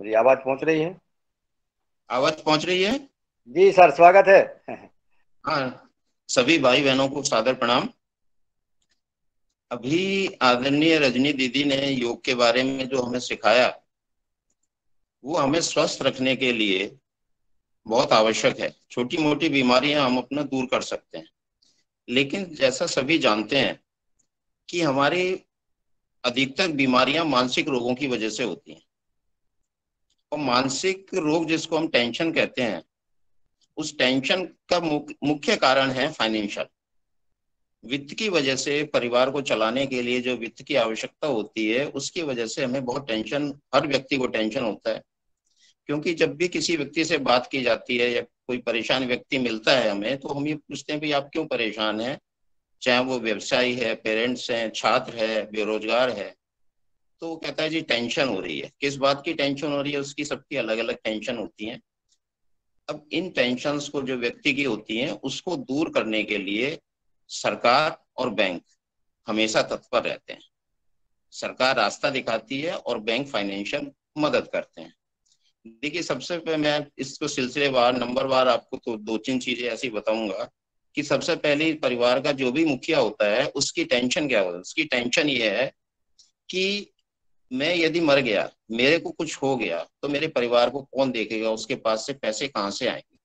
मेरी आवाज पहुंच रही है? आवाज पहुंच रही है। जी सर, स्वागत है। हाँ, सभी भाई बहनों को सादर प्रणाम। अभी आदरणीय रजनी दीदी ने योग के बारे में जो हमें सिखाया, वो हमें स्वस्थ रखने के लिए बहुत आवश्यक है। छोटी मोटी बीमारियां हम अपना दूर कर सकते हैं, लेकिन जैसा सभी जानते हैं कि हमारी अधिकतर बीमारियां मानसिक रोगों की वजह से होती हैं। और मानसिक रोग जिसको हम टेंशन कहते हैं, उस टेंशन का मुख्य कारण है फाइनेंशियल। वित्त की वजह से परिवार को चलाने के लिए जो वित्त की आवश्यकता होती है, उसकी वजह से हमें बहुत टेंशन, हर व्यक्ति को टेंशन होता है। क्योंकि जब भी किसी व्यक्ति से बात की जाती है या कोई परेशान व्यक्ति मिलता है हमें, तो हम ये पूछते हैं भाई आप क्यों परेशान हैं। चाहे वो व्यवसायी है, पेरेंट्स हैं, छात्र है, बेरोजगार है, तो वो कहता है जी टेंशन हो रही है। किस बात की टेंशन हो रही है, उसकी सबकी अलग अलग टेंशन होती है। अब इन टेंशन्स को जो व्यक्ति की होती हैं, उसको दूर करने के लिए सरकार और बैंक हमेशा तत्पर रहते हैं। सरकार रास्ता दिखाती है और बैंक फाइनेंशियल मदद करते हैं। देखिए, सबसे पहले मैं इसको सिलसिलेवार नंबरवार आपको तो दो तीन चीजें ऐसी बताऊंगा कि सबसे पहले परिवार का जो भी मुखिया होता है, उसकी टेंशन क्या होती है। उसकी टेंशन ये है कि मैं यदि मर गया, मेरे को कुछ हो गया, तो मेरे परिवार को कौन देखेगा, उसके पास से पैसे कहाँ से आएंगे।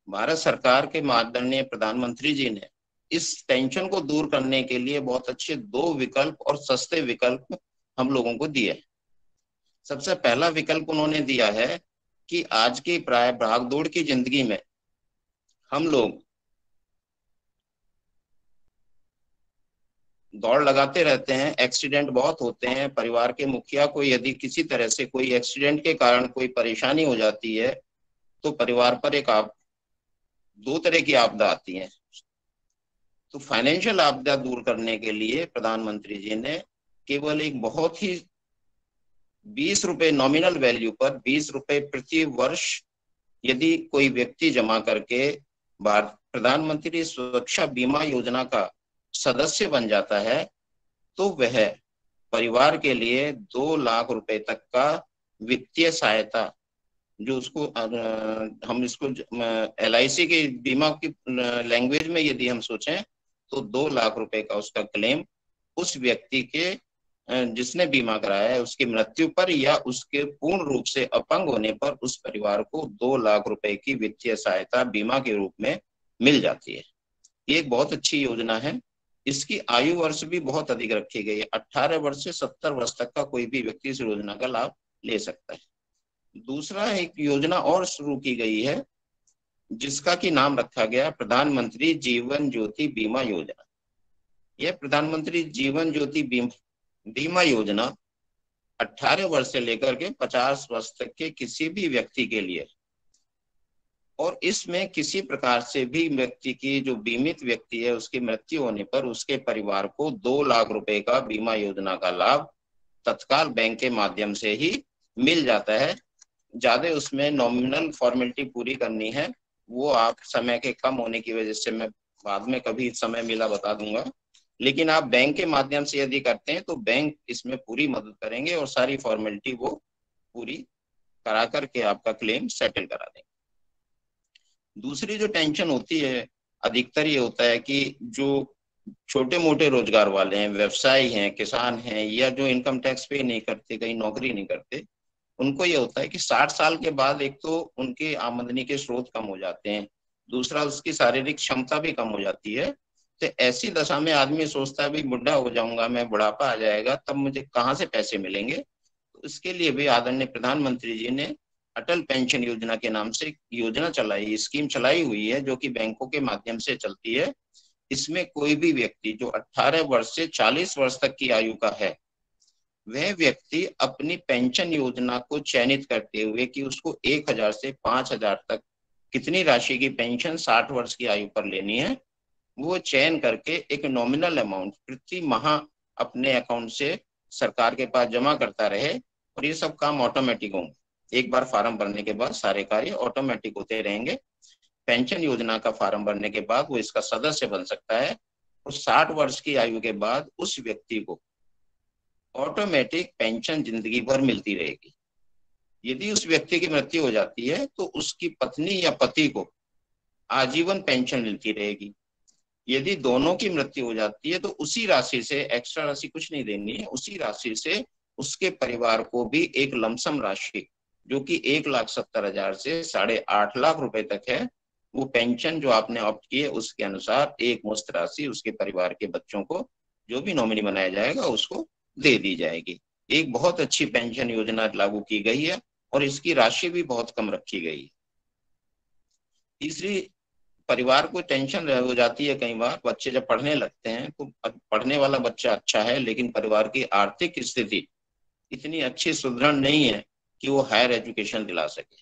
भारत सरकार के आदरणीय प्रधानमंत्री जी ने इस टेंशन को दूर करने के लिए बहुत अच्छे दो विकल्प और सस्ते विकल्प हम लोगों को दिए। सबसे पहला विकल्प उन्होंने दिया है कि आज की प्राय भागदौड़ की जिंदगी में हम लोग दौड़ लगाते रहते हैं, एक्सीडेंट बहुत होते हैं। परिवार के मुखिया को यदि किसी तरह से कोई एक्सीडेंट के कारण कोई परेशानी हो जाती है, तो परिवार पर एक आप दो तरह की आपदा आती है। तो फाइनेंशियल आपदा दूर करने के लिए प्रधानमंत्री जी ने केवल एक बहुत ही 20 रुपए नॉमिनल वैल्यू पर 20 रुपए प्रति वर्ष यदि कोई व्यक्ति जमा करके भारत प्रधानमंत्री सुरक्षा बीमा योजना का सदस्य बन जाता है, तो वह परिवार के लिए 2 लाख रुपए तक का वित्तीय सहायता, जो उसको हम इसको LIC के बीमा की लैंग्वेज में यदि हम सोचें, तो 2 लाख रुपए का उसका क्लेम उस व्यक्ति के जिसने बीमा कराया है, उसकी मृत्यु पर या उसके पूर्ण रूप से अपंग होने पर उस परिवार को 2 लाख रुपए की वित्तीय सहायता बीमा के रूप में मिल जाती है। ये एक बहुत अच्छी योजना है। इसकी आयु वर्ष भी बहुत अधिक रखी गई है। 18 वर्ष से 70 वर्ष तक का कोई भी व्यक्ति इस योजना का लाभ ले सकता है। दूसरा एक योजना और शुरू की गई है, जिसका की नाम रखा गया प्रधानमंत्री जीवन ज्योति बीमा योजना। यह प्रधानमंत्री जीवन ज्योति बीमा योजना 18 वर्ष से लेकर के 50 वर्ष तक के किसी भी व्यक्ति के लिए, और इसमें किसी प्रकार से भी व्यक्ति की, जो बीमित व्यक्ति है, उसकी मृत्यु होने पर उसके परिवार को 2 लाख रुपए का बीमा योजना का लाभ तत्काल बैंक के माध्यम से ही मिल जाता है। ज्यादा उसमें नॉमिनल फॉर्मेलिटी पूरी करनी है, वो आप समय के कम होने की वजह से मैं बाद में कभी समय मिला बता दूंगा। लेकिन आप बैंक के माध्यम से यदि करते हैं, तो बैंक इसमें पूरी मदद करेंगे और सारी फॉर्मेलिटी वो पूरी करा करके आपका क्लेम सेटल करा देंगे। दूसरी जो टेंशन होती है, अधिकतर ये होता है कि जो छोटे मोटे रोजगार वाले हैं, व्यवसायी हैं, किसान हैं, या जो इनकम टैक्स पे नहीं करते, कहीं नौकरी नहीं करते, उनको ये होता है कि 60 साल के बाद एक तो उनके आमदनी के स्रोत कम हो जाते हैं, दूसरा उसकी शारीरिक क्षमता भी कम हो जाती है। तो ऐसी दशा में आदमी सोचता है भाई बुढ़ा हो जाऊंगा मैं, बुढ़ापा आ जाएगा, तब मुझे कहाँ से पैसे मिलेंगे। तो इसके लिए भी आदरणीय प्रधानमंत्री जी ने अटल पेंशन योजना के नाम से योजना चलाई, स्कीम चलाई हुई है, जो कि बैंकों के माध्यम से चलती है। इसमें कोई भी व्यक्ति जो 18 वर्ष से 40 वर्ष तक की आयु का है, वह व्यक्ति अपनी पेंशन योजना को चयनित करते हुए कि उसको 1,000 से 5,000 तक कितनी राशि की पेंशन 60 वर्ष की आयु पर लेनी है, वो चयन करके एक नॉमिनल अमाउंट प्रति माह अपने अकाउंट से सरकार के पास जमा करता रहे। और ये सब काम ऑटोमेटिक होंगे। एक बार फार्म भरने के बाद सारे कार्य ऑटोमेटिक होते रहेंगे। पेंशन योजना का फार्म भरने के बाद वो इसका सदस्य बन सकता है, और 60 वर्ष की आयु के बाद उस व्यक्ति को ऑटोमेटिक पेंशन जिंदगी भर मिलती रहेगी। यदि उस व्यक्ति की मृत्यु हो जाती है तो उसकी पत्नी या पति को आजीवन पेंशन मिलती रहेगी। यदि दोनों की मृत्यु हो जाती है तो उसी राशि से, एक्स्ट्रा राशि कुछ नहीं देनी है, उसी राशि से उसके परिवार को भी एक लमसम राशि जो कि 1,70,000 से 8.5 लाख रुपए तक है, वो पेंशन जो आपने ऑप्ट की है उसके अनुसार एक मुश्त राशि उसके परिवार के बच्चों को, जो भी नॉमिनी बनाया जाएगा, उसको दे दी जाएगी। एक बहुत अच्छी पेंशन योजना लागू की गई है और इसकी राशि भी बहुत कम रखी गई है। तीसरी, परिवार को टेंशन हो जाती है कई बार, बच्चे जब पढ़ने लगते हैं तो पढ़ने वाला बच्चा अच्छा है लेकिन परिवार की आर्थिक स्थिति इतनी अच्छी सुदृढ़ नहीं है कि वो हायर एजुकेशन दिला सके,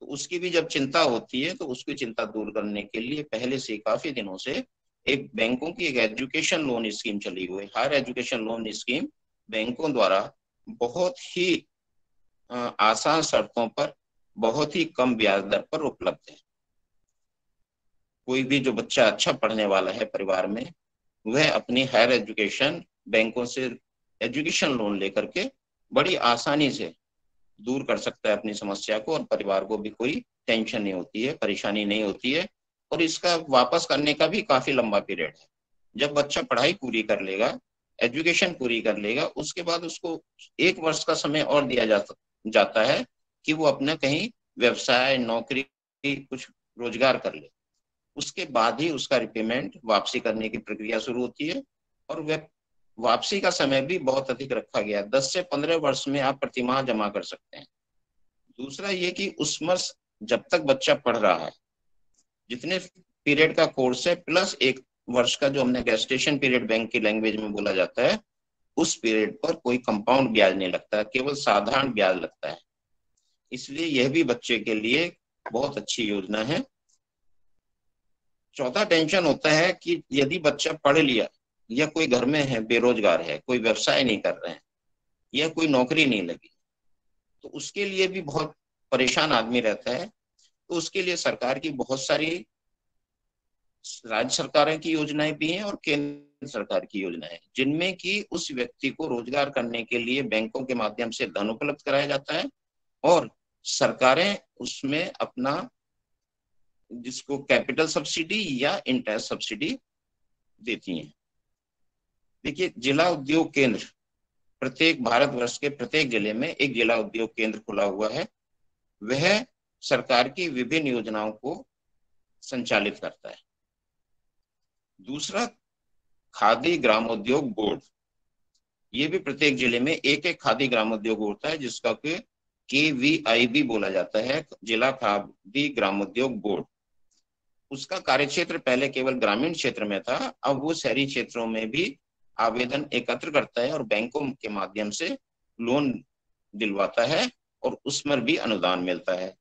तो उसकी भी जब चिंता होती है तो उसकी चिंता दूर करने के लिए पहले से काफी दिनों से एक बैंकों की एक एजुकेशन लोन स्कीम चली हुई है। हायर एजुकेशन लोन स्कीम बैंकों द्वारा बहुत ही आसान शर्तों पर, बहुत ही कम ब्याज दर पर उपलब्ध है। कोई भी जो बच्चा अच्छा पढ़ने वाला है परिवार में, वह अपनी हायर एजुकेशन बैंकों से एजुकेशन लोन लेकर के बड़ी आसानी से दूर कर सकता है अपनी समस्या को, और परिवार को भी कोई टेंशन नहीं होती है, परेशानी नहीं होती है। और इसका वापस करने का भी काफी लंबा पीरियड है। जब बच्चा पढ़ाई पूरी कर लेगा, एजुकेशन पूरी कर लेगा, उसके बाद उसको 1 वर्ष का समय और दिया जाता है कि वो अपना कहीं व्यवसाय, नौकरी, कुछ रोजगार कर ले। उसके बाद ही उसका रिपेमेंट, वापसी करने की प्रक्रिया शुरू होती है। और वह वापसी का समय भी बहुत अधिक रखा गया है, 10 से 15 वर्ष में आप प्रतिमाह जमा कर सकते हैं। दूसरा ये कि उस वर्ष जब तक बच्चा पढ़ रहा है, जितने पीरियड का कोर्स है प्लस 1 वर्ष का जो हमने गेस्टेशन पीरियड बैंक की लैंग्वेज में बोला जाता है, उस पीरियड पर कोई कंपाउंड ब्याज नहीं लगता, केवल साधारण ब्याज लगता है। इसलिए यह भी बच्चे के लिए बहुत अच्छी योजना है। चौथा टेंशन होता है कि यदि बच्चा पढ़ लिया या कोई घर में है, बेरोजगार है, कोई व्यवसाय नहीं कर रहे हैं या कोई नौकरी नहीं लगी, तो उसके लिए भी बहुत परेशान आदमी रहता है। तो उसके लिए सरकार की बहुत सारी, राज्य सरकारों की योजनाएं भी हैं और केंद्र सरकार की योजनाएं, जिनमें कि उस व्यक्ति को रोजगार करने के लिए बैंकों के माध्यम से धन उपलब्ध कराया जाता है और सरकारें उसमें अपना, जिसको कैपिटल सब्सिडी या इंटरेस्ट सब्सिडी देती हैं। देखिए, जिला उद्योग केंद्र, प्रत्येक भारतवर्ष के प्रत्येक जिले में एक जिला उद्योग केंद्र खुला हुआ है। वह सरकार की विभिन्न योजनाओं को संचालित करता है। दूसरा, खादी ग्रामोद्योग बोर्ड, ये भी प्रत्येक जिले में एक एक खादी ग्रामोद्योग होता है, जिसका KVI भी बोला जाता है, जिला खादी ग्रामोद्योग बोर्ड। उसका कार्यक्षेत्र पहले केवल ग्रामीण क्षेत्र में था, अब वो शहरी क्षेत्रों में भी आवेदन एकत्र करता है और बैंकों के माध्यम से लोन दिलवाता है और उसमें भी अनुदान मिलता है।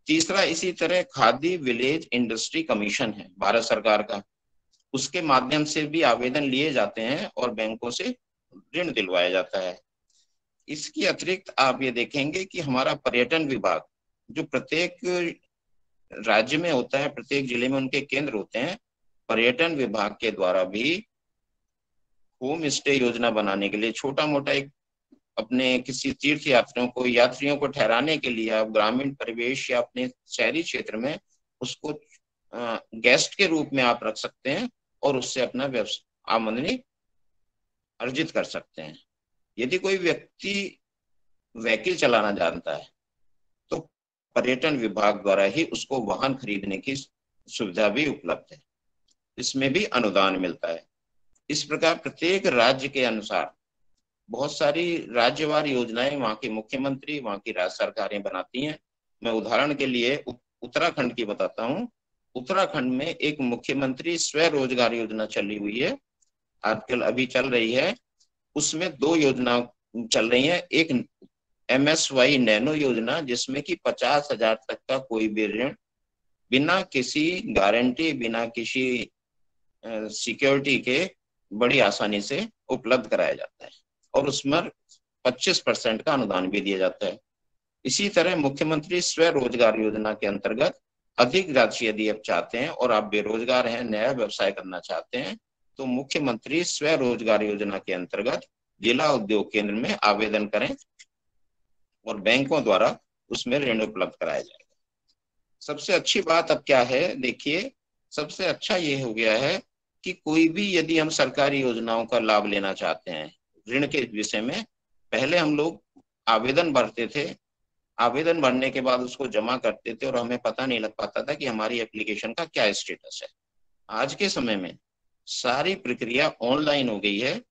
तीसरा, इसी तरह खादी विलेज इंडस्ट्री कमीशन है भारत सरकार का, उसके माध्यम से भी आवेदन लिए जाते हैं और बैंकों से ऋण दिलवाया जाता है। इसके अतिरिक्त आप ये देखेंगे कि हमारा पर्यटन विभाग, जो प्रत्येक राज्य में होता है, प्रत्येक जिले में उनके केंद्र होते हैं, पर्यटन विभाग के द्वारा भी होम स्टे योजना बनाने के लिए, छोटा मोटा एक अपने किसी तीर्थ यात्रियों को ठहराने के लिए आप ग्रामीण परिवेश या अपने शहरी क्षेत्र में उसको गेस्ट के रूप में आप रख सकते हैं और उससे अपना व्यवसाय, आमदनी अर्जित कर सकते हैं। यदि कोई व्यक्ति व्हीकल चलाना जानता है तो पर्यटन विभाग द्वारा ही उसको वाहन खरीदने की सुविधा भी उपलब्ध है, इसमें भी अनुदान मिलता है। इस प्रकार प्रत्येक राज्य के अनुसार बहुत सारी राज्यवार योजनाएं वहां के मुख्यमंत्री, वहां की राज्य सरकारें बनाती हैं। मैं उदाहरण के लिए उत्तराखंड की बताता हूँ। उत्तराखंड में एक मुख्यमंत्री स्वरोजगार योजना चली हुई है, आजकल अभी चल रही है। उसमें 2 योजना चल रही है। एक MSY नैनो योजना, जिसमें कि 50,000 तक का कोई भी ऋण बिना किसी गारंटी, बिना किसी सिक्योरिटी के बड़ी आसानी से उपलब्ध कराया जाता है और उसमें 25% का अनुदान भी दिया जाता है। इसी तरह मुख्यमंत्री स्वरोजगार योजना के अंतर्गत अधिक राशि यदि आप चाहते हैं और आप बेरोजगार हैं, नया व्यवसाय करना चाहते हैं, तो मुख्यमंत्री स्वरोजगार योजना के अंतर्गत जिला उद्योग केंद्र में आवेदन करें और बैंकों द्वारा उसमें ऋण उपलब्ध कराया जाएगा। सबसे अच्छी बात अब क्या है, देखिए, सबसे अच्छा ये हो गया है कि कोई भी यदि हम सरकारी योजनाओं का लाभ लेना चाहते हैं ऋण के विषय में, पहले हम लोग आवेदन भरते थे, आवेदन भरने के बाद उसको जमा करते थे और हमें पता नहीं लग पाता था कि हमारी एप्लीकेशन का क्या स्टेटस है। आज के समय में सारी प्रक्रिया ऑनलाइन हो गई है।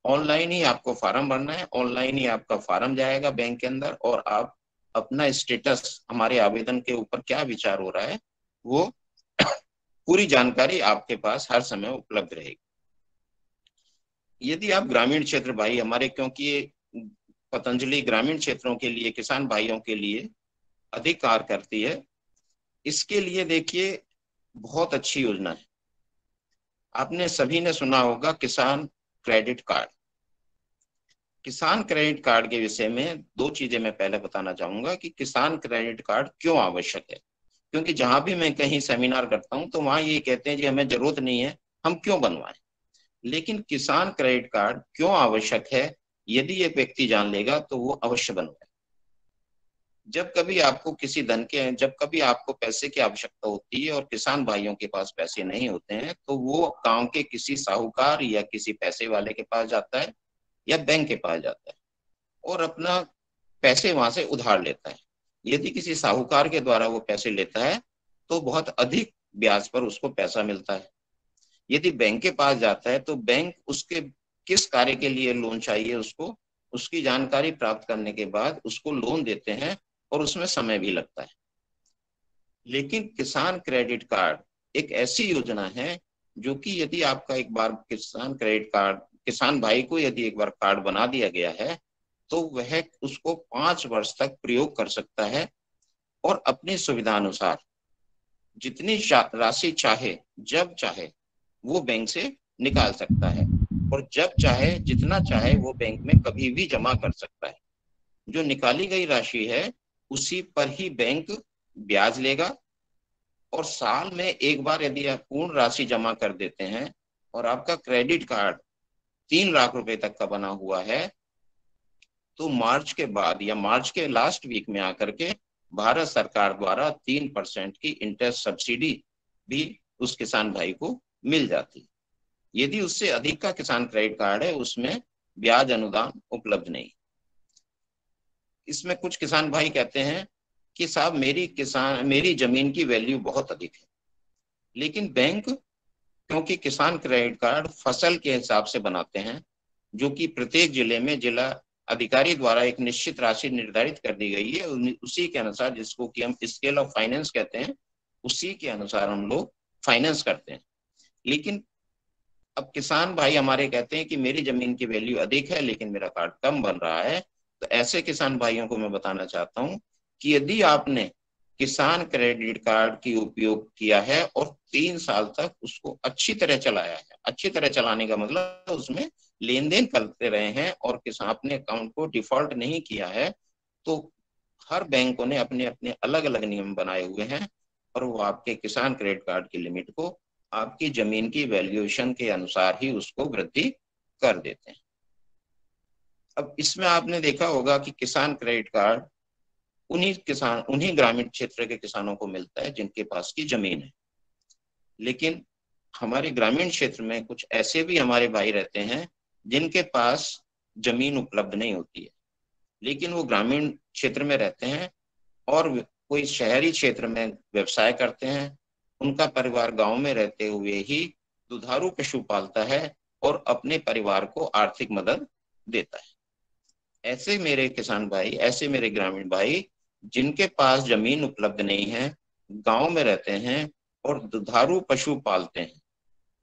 ऑनलाइन ही आपको फार्म भरना है, ऑनलाइन ही आपका फार्म जाएगा बैंक के अंदर, और आप अपना स्टेटस, हमारे आवेदन के ऊपर क्या विचार हो रहा है, वो पूरी जानकारी आपके पास हर समय उपलब्ध रहेगी। यदि आप ग्रामीण क्षेत्र भाई हमारे, क्योंकि ये पतंजलि ग्रामीण क्षेत्रों के लिए, किसान भाइयों के लिए अधिक कार्य करती है, इसके लिए देखिए बहुत अच्छी योजना है। आपने सभी ने सुना होगा किसान क्रेडिट कार्ड। किसान क्रेडिट कार्ड के विषय में दो चीजें मैं पहले बताना चाहूंगा कि किसान क्रेडिट कार्ड क्यों आवश्यक है। क्योंकि जहां भी मैं कहीं सेमिनार करता हूं तो वहां ये कहते हैं कि हमें जरूरत नहीं है, हम क्यों बनवाएं। लेकिन किसान क्रेडिट कार्ड क्यों आवश्यक है, यदि एक व्यक्ति जान लेगा तो वो अवश्य बनवाए। जब कभी आपको किसी धन के, जब कभी आपको पैसे की आवश्यकता होती है और किसान भाइयों के पास पैसे नहीं होते हैं, तो वो गांव के किसी साहूकार या किसी पैसे वाले के पास जाता है या बैंक के पास जाता है और अपना पैसे वहां से उधार लेता है। यदि किसी साहूकार के द्वारा वो पैसे लेता है तो बहुत अधिक ब्याज पर उसको पैसा मिलता है। यदि बैंक के पास जाता है तो बैंक उसके किस कार्य के लिए लोन चाहिए उसको, उसकी जानकारी प्राप्त करने के बाद उसको लोन देते हैं और उसमें समय भी लगता है। लेकिन किसान क्रेडिट कार्ड एक ऐसी योजना है जो कि यदि आपका एक बार किसान क्रेडिट कार्ड, किसान भाई को यदि एक बार कार्ड बना दिया गया है तो वह उसको 5 वर्ष तक प्रयोग कर सकता है और अपनी सुविधा अनुसार जितनी राशि चाहे, जब चाहे वो बैंक से निकाल सकता है और जब चाहे जितना चाहे वो बैंक में कभी भी जमा कर सकता है। जो निकाली गई राशि है उसी पर ही बैंक ब्याज लेगा और साल में एक बार यदि आप पूर्ण राशि जमा कर देते हैं और आपका क्रेडिट कार्ड 3 लाख रुपए तक का बना हुआ है, तो मार्च के बाद या मार्च के लास्ट वीक में आकर के भारत सरकार द्वारा 3% की इंटरेस्ट सब्सिडी भी उस किसान भाई को मिल जाती। यदि उससे अधिक का किसान क्रेडिट कार्ड है उसमें ब्याज अनुदान उपलब्ध नहीं। इसमें कुछ किसान भाई कहते हैं कि साहब मेरी जमीन की वैल्यू बहुत अधिक है, लेकिन बैंक, क्योंकि किसान क्रेडिट कार्ड फसल के हिसाब से बनाते हैं, जो कि प्रत्येक जिले में जिला अधिकारी द्वारा एक निश्चित राशि निर्धारित कर दी गई है, उसी के अनुसार, जिसको कि हम स्केल ऑफ फाइनेंस कहते हैं, उसी के अनुसार हम लोग फाइनेंस करते हैं। लेकिन अब किसान भाई हमारे कहते हैं कि मेरी जमीन की वैल्यू अधिक है लेकिन मेरा कार्ड कम बन रहा है, तो ऐसे किसान भाइयों को मैं बताना चाहता हूं कि यदि आपने किसान क्रेडिट कार्ड की उपयोग किया है और 3 साल तक उसको अच्छी तरह चलाया है, अच्छी तरह चलाने का मतलब उसमें लेन देन करते रहे हैं और किसान अपने अकाउंट को डिफॉल्ट नहीं किया है, तो हर बैंकों ने अपने अपने अलग अलग नियम बनाए हुए हैं और वो आपके किसान क्रेडिट कार्ड की लिमिट को आपकी जमीन की वैल्यूएशन के अनुसार ही उसको वृद्धि कर देते हैं। अब इसमें आपने देखा होगा कि किसान क्रेडिट कार्ड उन्हीं ग्रामीण क्षेत्र के किसानों को मिलता है जिनके पास की जमीन है। लेकिन हमारे ग्रामीण क्षेत्र में कुछ ऐसे भी हमारे भाई रहते हैं जिनके पास जमीन उपलब्ध नहीं होती है, लेकिन वो ग्रामीण क्षेत्र में रहते हैं और कोई शहरी क्षेत्र में व्यवसाय करते हैं। उनका परिवार गांव में रहते हुए ही दुधारू पशु पालता है और अपने परिवार को आर्थिक मदद देता है। ऐसे मेरे किसान भाई, ऐसे मेरे ग्रामीण भाई जिनके पास जमीन उपलब्ध नहीं है, गांव में रहते हैं और दुधारू पशु पालते हैं,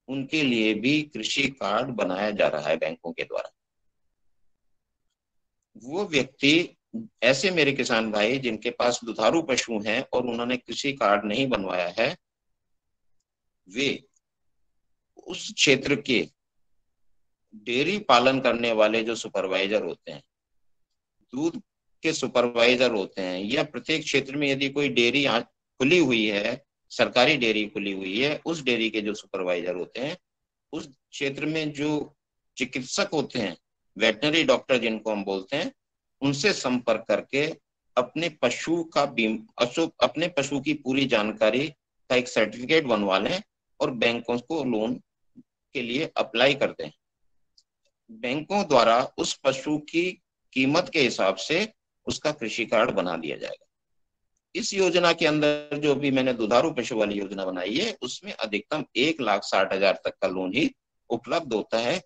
उनके लिए भी कृषि कार्ड बनाया जा रहा है बैंकों के द्वारा। वो व्यक्ति, ऐसे मेरे किसान भाई जिनके पास दुधारू पशु हैं और उन्होंने कृषि कार्ड नहीं बनवाया है, वे उस क्षेत्र के डेयरी पालन करने वाले जो सुपरवाइजर होते हैं, दूध के सुपरवाइजर होते हैं, या प्रत्येक क्षेत्र में यदि कोई डेयरी खुली हुई है, सरकारी डेयरी खुली हुई है, उस डेयरी के जो सुपरवाइजर होते हैं, उस क्षेत्र में जो चिकित्सक होते हैं, वेटनरी डॉक्टर जिनको हम बोलते हैं, उनसे संपर्क करके अपने पशु का अपने पशु की पूरी जानकारी का एक सर्टिफिकेट बनवा लें और बैंकों को लोन के लिए अप्लाई कर दें। बैंकों द्वारा उस पशु की कीमत के हिसाब से उसका कृषि कार्ड बना दिया जाएगा। इस योजना के अंदर जो भी मैंने दुधारू पशु वाली योजना बनाई है, उसमें अधिकतम 1,60,000 तक का लोन ही उपलब्ध होता है,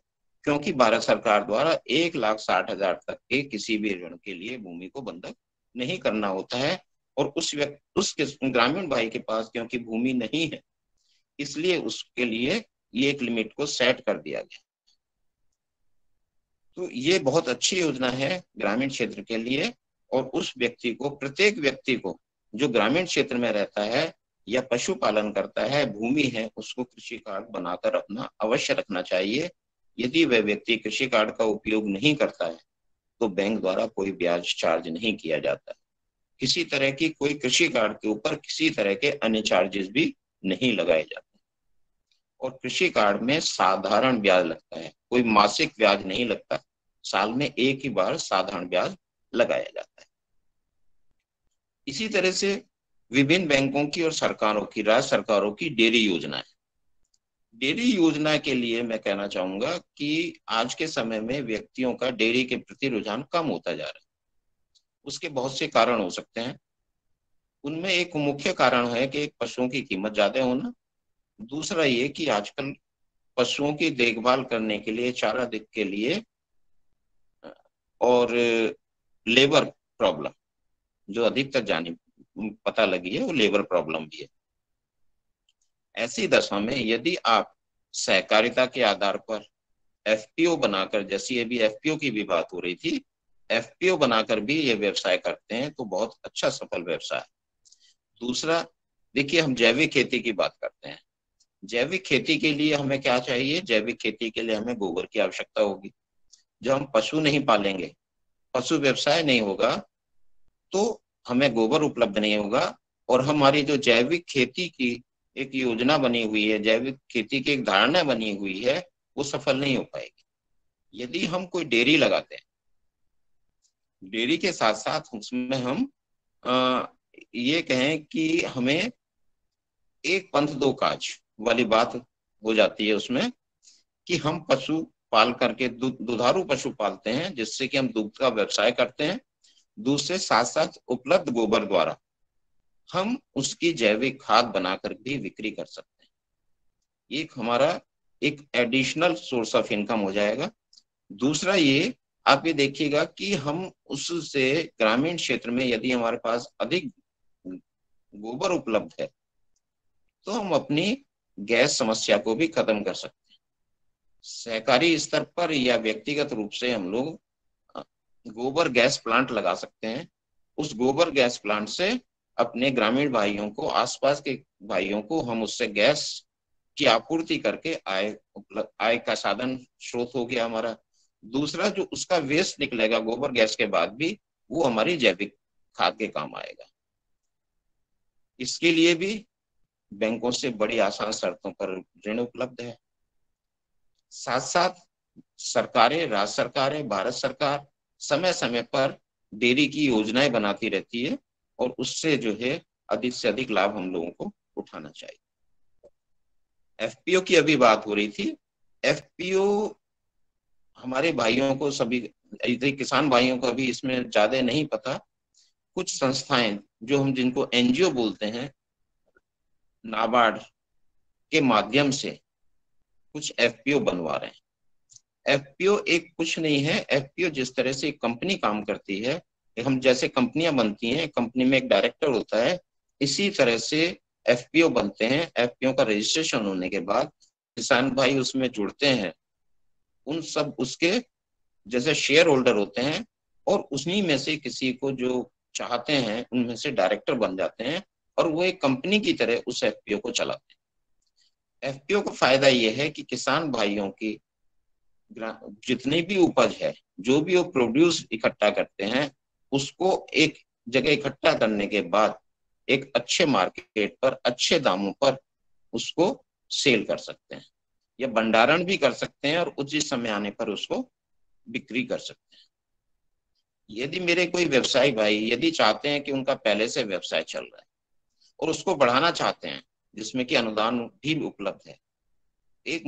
क्योंकि भारत सरकार द्वारा 1,60,000 तक के किसी भी ऋण के लिए भूमि को बंधक नहीं करना होता है। और उस ग्रामीण भाई के पास क्योंकि भूमि नहीं है, इसलिए उसके लिए ये एक लिमिट को सेट कर दिया गया। तो ये बहुत अच्छी योजना है ग्रामीण क्षेत्र के लिए। और उस व्यक्ति को, प्रत्येक व्यक्ति को जो ग्रामीण क्षेत्र में रहता है या पशुपालन करता है, भूमि है, उसको कृषि कार्ड बनाकर अपना अवश्य रखना चाहिए। यदि वह व्यक्ति कृषि कार्ड का उपयोग नहीं करता है तो बैंक द्वारा कोई ब्याज चार्ज नहीं किया जाता। किसी तरह की कोई कृषि कार्ड के ऊपर किसी तरह के अन्य चार्जेस भी नहीं लगाए जाते। और कृषि कार्ड में साधारण ब्याज लगता है, कोई मासिक ब्याज नहीं लगता। साल में एक ही बार साधारण ब्याज लगाया जाता है। इसी तरह से विभिन्न बैंकों की और सरकारों की, राज्य सरकारों की डेयरी योजना है। डेयरी योजना के लिए मैं कहना चाहूंगा कि आज के समय में व्यक्तियों का डेयरी के प्रति रुझान कम होता जा रहा है। उसके बहुत से कारण हो सकते हैं। उनमें एक मुख्य कारण है कि पशुओं की कीमत ज्यादा होना। दूसरा ये कि आजकल पशुओं की देखभाल करने के लिए, चारा के लिए और लेबर प्रॉब्लम जो अधिकतर जानी पता लगी है, वो लेबर प्रॉब्लम भी है। ऐसी दशा में यदि आप सहकारिता के आधार पर एफपीओ बनाकर, जैसी अभी एफपीओ की भी बात हो रही थी, एफपीओ बनाकर भी ये व्यवसाय करते हैं तो बहुत अच्छा सफल व्यवसाय है। दूसरा, देखिए, हम जैविक खेती की बात करते हैं। जैविक खेती के लिए हमें क्या चाहिए? जैविक खेती के लिए हमें गोबर की आवश्यकता होगी। जब हम पशु नहीं पालेंगे, पशु व्यवसाय नहीं होगा, तो हमें गोबर उपलब्ध नहीं होगा और हमारी जो जैविक खेती की एक योजना बनी हुई है, जैविक खेती की एक धारणा बनी हुई है, वो सफल नहीं हो पाएगी। यदि हम कोई डेयरी लगाते हैं, डेयरी के साथ साथ उसमें हम ये कहें कि हमें एक पंथ दो काज वाली बात हो जाती है उसमें, कि हम पशु पाल करके दुधारू पशु पालते हैं जिससे कि हम दूध का व्यवसाय करते हैं। दूसरे साथ साथ उपलब्ध गोबर द्वारा हम उसकी जैविक खाद बनाकर भी बिक्री कर सकते हैं। एक हमारा एक एडिशनल सोर्स ऑफ इनकम हो जाएगा। दूसरा ये, आप ये देखिएगा कि हम उससे ग्रामीण क्षेत्र में यदि हमारे पास अधिक गोबर उपलब्ध है तो हम अपनी गैस समस्या को भी खत्म कर सकते हैं। सहकारी स्तर पर या व्यक्तिगत रूप से हम लोग गोबर गैस प्लांट लगा सकते हैं। उस गोबर गैस प्लांट से अपने ग्रामीण भाइयों को, आसपास के भाइयों को हम उससे गैस की आपूर्ति करके आय का साधन स्रोत हो गया हमारा। दूसरा, जो उसका वेस्ट निकलेगा गोबर गैस के बाद भी, वो हमारी जैविक खाद के काम आएगा। इसके लिए भी बैंकों से बड़ी आसान शर्तों पर ऋण उपलब्ध है। साथ साथ सरकारें, राज्य सरकारें, भारत सरकार समय समय पर डेयरी की योजनाएं बनाती रहती है और उससे जो है अधिक से अधिक लाभ हम लोगों को उठाना चाहिए। एफपीओ की अभी बात हो रही थी। एफपीओ हमारे भाइयों को, सभी किसान भाइयों को अभी इसमें ज्यादा नहीं पता। कुछ संस्थाएं जो हम जिनको एनजीओ बोलते हैं, नाबार्ड के माध्यम से कुछ एफपीओ बनवा रहे हैं। एफपीओ एक कुछ नहीं है। एफपीओ जिस तरह से एक कंपनी काम करती है, हम जैसे कंपनियां बनती हैं, कंपनी में एक डायरेक्टर होता है, इसी तरह से एफपीओ बनते हैं। एफपीओ का रजिस्ट्रेशन होने के बाद किसान भाई उसमें जुड़ते हैं, उन सब उसके जैसे शेयर होल्डर होते हैं और उन्हीं में से किसी को जो चाहते हैं उनमें से डायरेक्टर बन जाते हैं और वो एक कंपनी की तरह उस एफपीओ को चलाते हैं। एफपीओ का फायदा ये है कि किसान भाइयों की जितनी भी उपज है, जो भी वो प्रोड्यूस इकट्ठा करते हैं, उसको एक जगह इकट्ठा करने के बाद एक अच्छे मार्केट पर अच्छे दामों पर उसको सेल कर सकते हैं या भंडारण भी कर सकते हैं और उचित समय आने पर उसको बिक्री कर सकते हैं। यदि मेरे कोई व्यवसायी भाई यदि चाहते हैं कि उनका पहले से व्यवसाय चल रहा है और उसको बढ़ाना चाहते हैं, जिसमें कि अनुदान भी उपलब्ध है, एक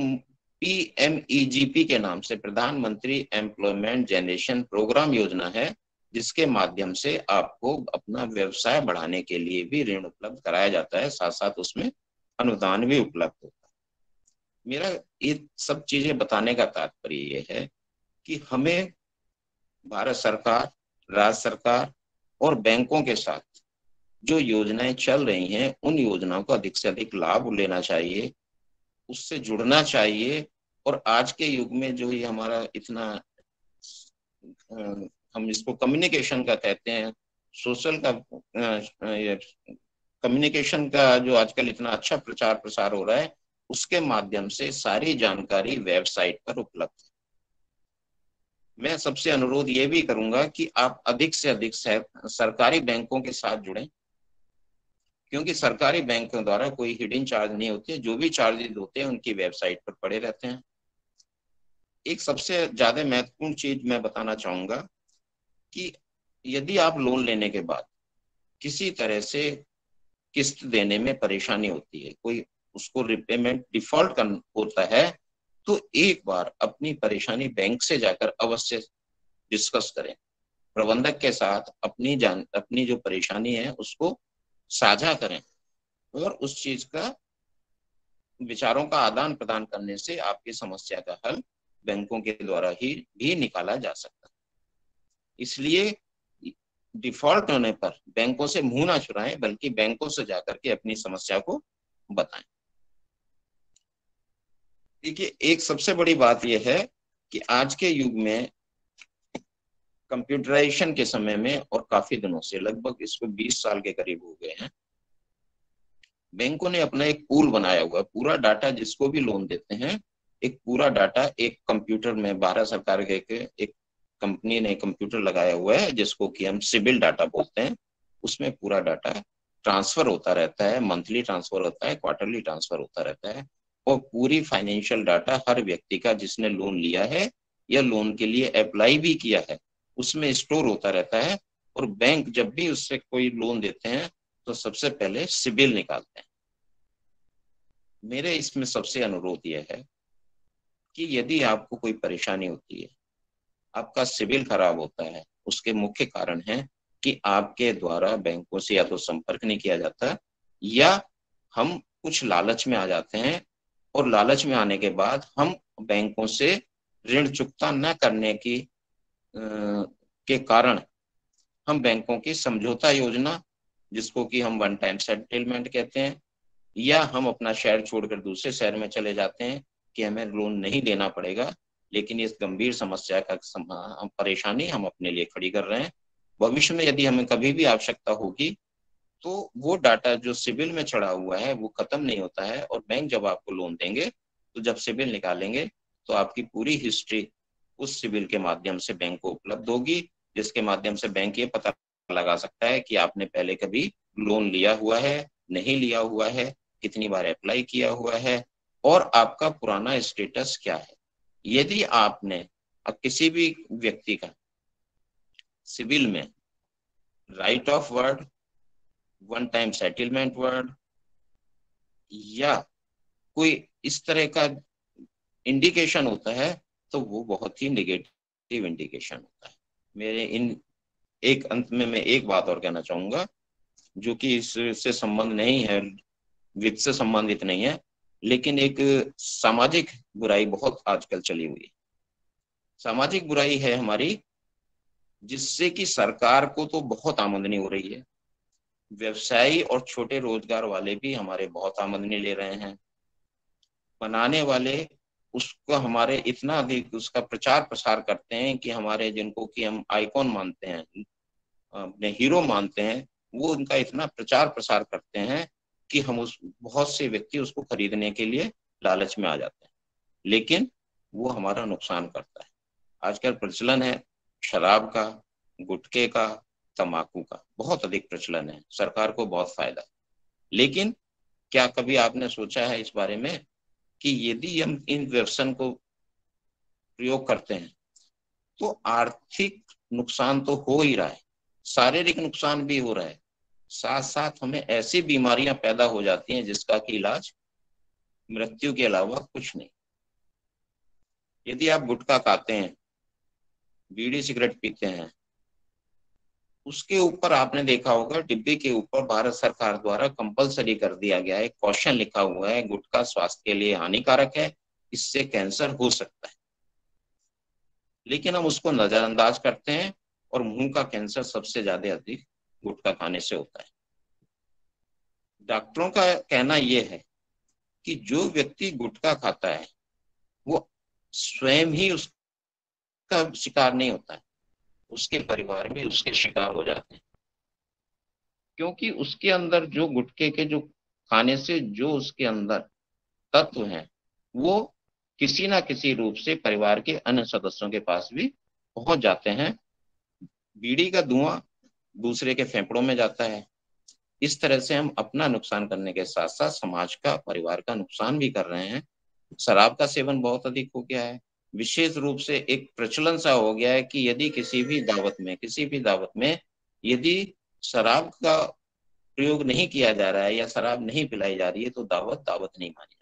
PMEGP के नाम से प्रधानमंत्री एम्प्लॉयमेंट जनरेशन प्रोग्राम योजना है, जिसके माध्यम से आपको अपना व्यवसाय बढ़ाने के लिए भी ऋण उपलब्ध कराया जाता है, साथ साथ उसमें अनुदान भी उपलब्ध होता है। मेरा ये सब चीजें बताने का तात्पर्य ये है कि हमें भारत सरकार, राज्य सरकार और बैंकों के साथ जो योजनाएं चल रही हैं उन योजनाओं का अधिक से अधिक लाभ लेना चाहिए, उससे जुड़ना चाहिए। और आज के युग में जो ये हमारा इतना हम इसको कम्युनिकेशन का कहते हैं, सोशल का कम्युनिकेशन का जो आजकल इतना अच्छा प्रचार प्रसार हो रहा है, उसके माध्यम से सारी जानकारी वेबसाइट पर उपलब्ध है। मैं सबसे अनुरोध ये भी करूंगा कि आप अधिक से अधिक सरकारी बैंकों के साथ जुड़ें, क्योंकि सरकारी बैंकों द्वारा कोई हिडन चार्ज नहीं होते, जो भी चार्जेस होते हैं उनकी वेबसाइट पर पड़े रहते हैं। एक सबसे ज्यादा महत्वपूर्ण चीज मैं बताना चाहूंगा कि यदि आप लोन लेने के बाद किसी तरह से किस्त देने में परेशानी होती है, कोई उसको रिपेमेंट डिफॉल्ट होता है, तो एक बार अपनी परेशानी बैंक से जाकर अवश्य डिस्कस करें, प्रबंधक के साथ अपनी जो परेशानी है उसको साझा करें, और उस चीज का विचारों का आदान प्रदान करने से आपकी समस्या का हल बैंकों के द्वारा ही भी निकाला जा सकता है। इसलिए डिफॉल्ट होने पर बैंकों से मुंह ना छुड़ाएं, बल्कि बैंकों से जाकर के अपनी समस्या को बताएं। देखिए, एक सबसे बड़ी बात यह है कि आज के युग में कंप्यूटराइजेशन के समय में, और काफी दिनों से, लगभग इसको 20 साल के करीब हो गए हैं, बैंकों ने अपना एक पूल बनाया हुआ है। पूरा डाटा जिसको भी लोन देते हैं, एक पूरा डाटा एक कंप्यूटर में, भारत सरकार के एक कंपनी ने कंप्यूटर लगाया हुआ है जिसको कि हम सिबिल डाटा बोलते हैं। उसमें पूरा डाटा ट्रांसफर होता रहता है, मंथली ट्रांसफर होता है, क्वार्टरली ट्रांसफर होता रहता है, और पूरी फाइनेंशियल डाटा हर व्यक्ति का जिसने लोन लिया है या लोन के लिए अप्लाई भी किया है उसमें स्टोर होता रहता है। और बैंक जब भी उससे कोई लोन देते हैं तो सबसे पहले सिबिल निकालते हैं। मेरे इसमें सबसे अनुरोध यह है कि यदि आपको कोई परेशानी होती है, आपका सिबिल खराब होता है, उसके मुख्य कारण है कि आपके द्वारा बैंकों से या तो संपर्क नहीं किया जाता, या हम कुछ लालच में आ जाते हैं, और लालच में आने के बाद हम बैंकों से ऋण चुकता न करने के कारण हम बैंकों की समझौता योजना, जिसको कि हम वन टाइम सेटलमेंट कहते हैं, या हम अपना शहर छोड़कर दूसरे शहर में चले जाते हैं कि हमें लोन नहीं देना पड़ेगा, लेकिन इस गंभीर समस्या का परेशानी हम अपने लिए खड़ी कर रहे हैं। भविष्य में यदि हमें कभी भी आवश्यकता होगी तो वो डाटा जो सिबिल में चढ़ा हुआ है वो खत्म नहीं होता है, और बैंक जब आपको लोन देंगे तो जब सिबिल निकालेंगे तो आपकी पूरी हिस्ट्री उस सिबिल के माध्यम से बैंक को उपलब्ध होगी, जिसके माध्यम से बैंक ये पता लगा सकता है कि आपने पहले कभी लोन लिया हुआ है, नहीं लिया हुआ है, कितनी बार अप्लाई किया हुआ है, और आपका पुराना स्टेटस क्या है। यदि आपने किसी भी व्यक्ति का सिविल में right of word, one time settlement word, या कोई इस तरह का इंडिकेशन होता है, तो वो बहुत ही निगेटिव इंडिकेशन होता है। मेरे इन एक अंत में मैं एक बात और कहना चाहूंगा, जो कि इससे संबंध नहीं है, वित्त से संबंधित नहीं है, लेकिन एक सामाजिक बुराई बहुत आजकल चली हुई है। सामाजिक बुराई है हमारी, जिससे कि सरकार को तो बहुत आमदनी हो रही है, व्यवसायी और छोटे रोजगार वाले भी हमारे बहुत आमदनी ले रहे हैं, बनाने वाले उसको हमारे इतना अधिक उसका प्रचार प्रसार करते हैं कि हमारे जिनको कि हम आइकॉन मानते हैं, अपने हीरो मानते हैं, वो उनका इतना प्रचार प्रसार करते हैं कि हम उस बहुत से व्यक्ति उसको खरीदने के लिए लालच में आ जाते हैं, लेकिन वो हमारा नुकसान करता है। आजकल प्रचलन है शराब का, गुटखे का, तंबाकू का बहुत अधिक प्रचलन है, सरकार को बहुत फायदा है। लेकिन क्या कभी आपने सोचा है इस बारे में कि यदि हम इन व्यसन को प्रयोग करते हैं तो आर्थिक नुकसान तो हो ही रहा है, शारीरिक नुकसान भी हो रहा है, साथ साथ हमें ऐसी बीमारियां पैदा हो जाती हैं जिसका कि इलाज मृत्यु के अलावा कुछ नहीं। यदि आप गुटखा खाते हैं, बीड़ी सिगरेट पीते हैं, उसके ऊपर आपने देखा होगा डिब्बे के ऊपर भारत सरकार द्वारा कंपलसरी कर दिया गया है, क्वेश्चन लिखा हुआ है, गुटखा स्वास्थ्य के लिए हानिकारक है, इससे कैंसर हो सकता है। लेकिन हम उसको नजरअंदाज करते हैं और मुंह का कैंसर सबसे ज्यादा अधिक गुटखा खाने से होता है। डॉक्टरों का कहना यह है कि जो व्यक्ति गुटखा खाता है वो स्वयं ही उसका शिकार नहीं होता है, उसके परिवार भी उसके शिकार हो जाते हैं, क्योंकि उसके अंदर जो गुटखे के जो खाने से जो उसके अंदर तत्व हैं वो किसी ना किसी रूप से परिवार के अन्य सदस्यों के पास भी पहुंच जाते हैं। बीड़ी का धुआं दूसरे के फेफड़ों में जाता है। इस तरह से हम अपना नुकसान करने के साथ साथ समाज का, परिवार का नुकसान भी कर रहे हैं। शराब का सेवन बहुत अधिक हो गया है, विशेष रूप से एक प्रचलन सा हो गया है कि यदि किसी भी दावत में यदि शराब का प्रयोग नहीं किया जा रहा है या शराब नहीं पिलाई जा रही है तो दावत नहीं मानी जाती।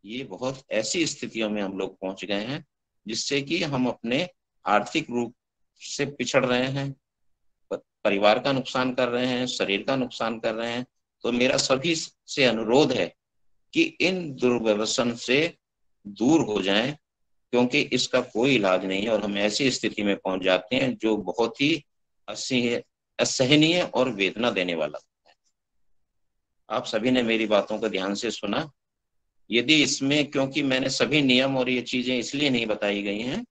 ये बहुत ऐसी स्थितियों में हम लोग पहुंच गए हैं जिससे कि हम अपने आर्थिक रूप से पिछड़ रहे हैं, परिवार का नुकसान कर रहे हैं, शरीर का नुकसान कर रहे हैं। तो मेरा सभी से अनुरोध है कि इन दुर्व्यसन से दूर हो जाएं, क्योंकि इसका कोई इलाज नहीं है और हम ऐसी स्थिति में पहुंच जाते हैं जो बहुत ही असहनीय और वेदना देने वाला है। आप सभी ने मेरी बातों को ध्यान से सुना। यदि इसमें, क्योंकि मैंने सभी नियम और ये चीजें इसलिए नहीं बताई गई हैं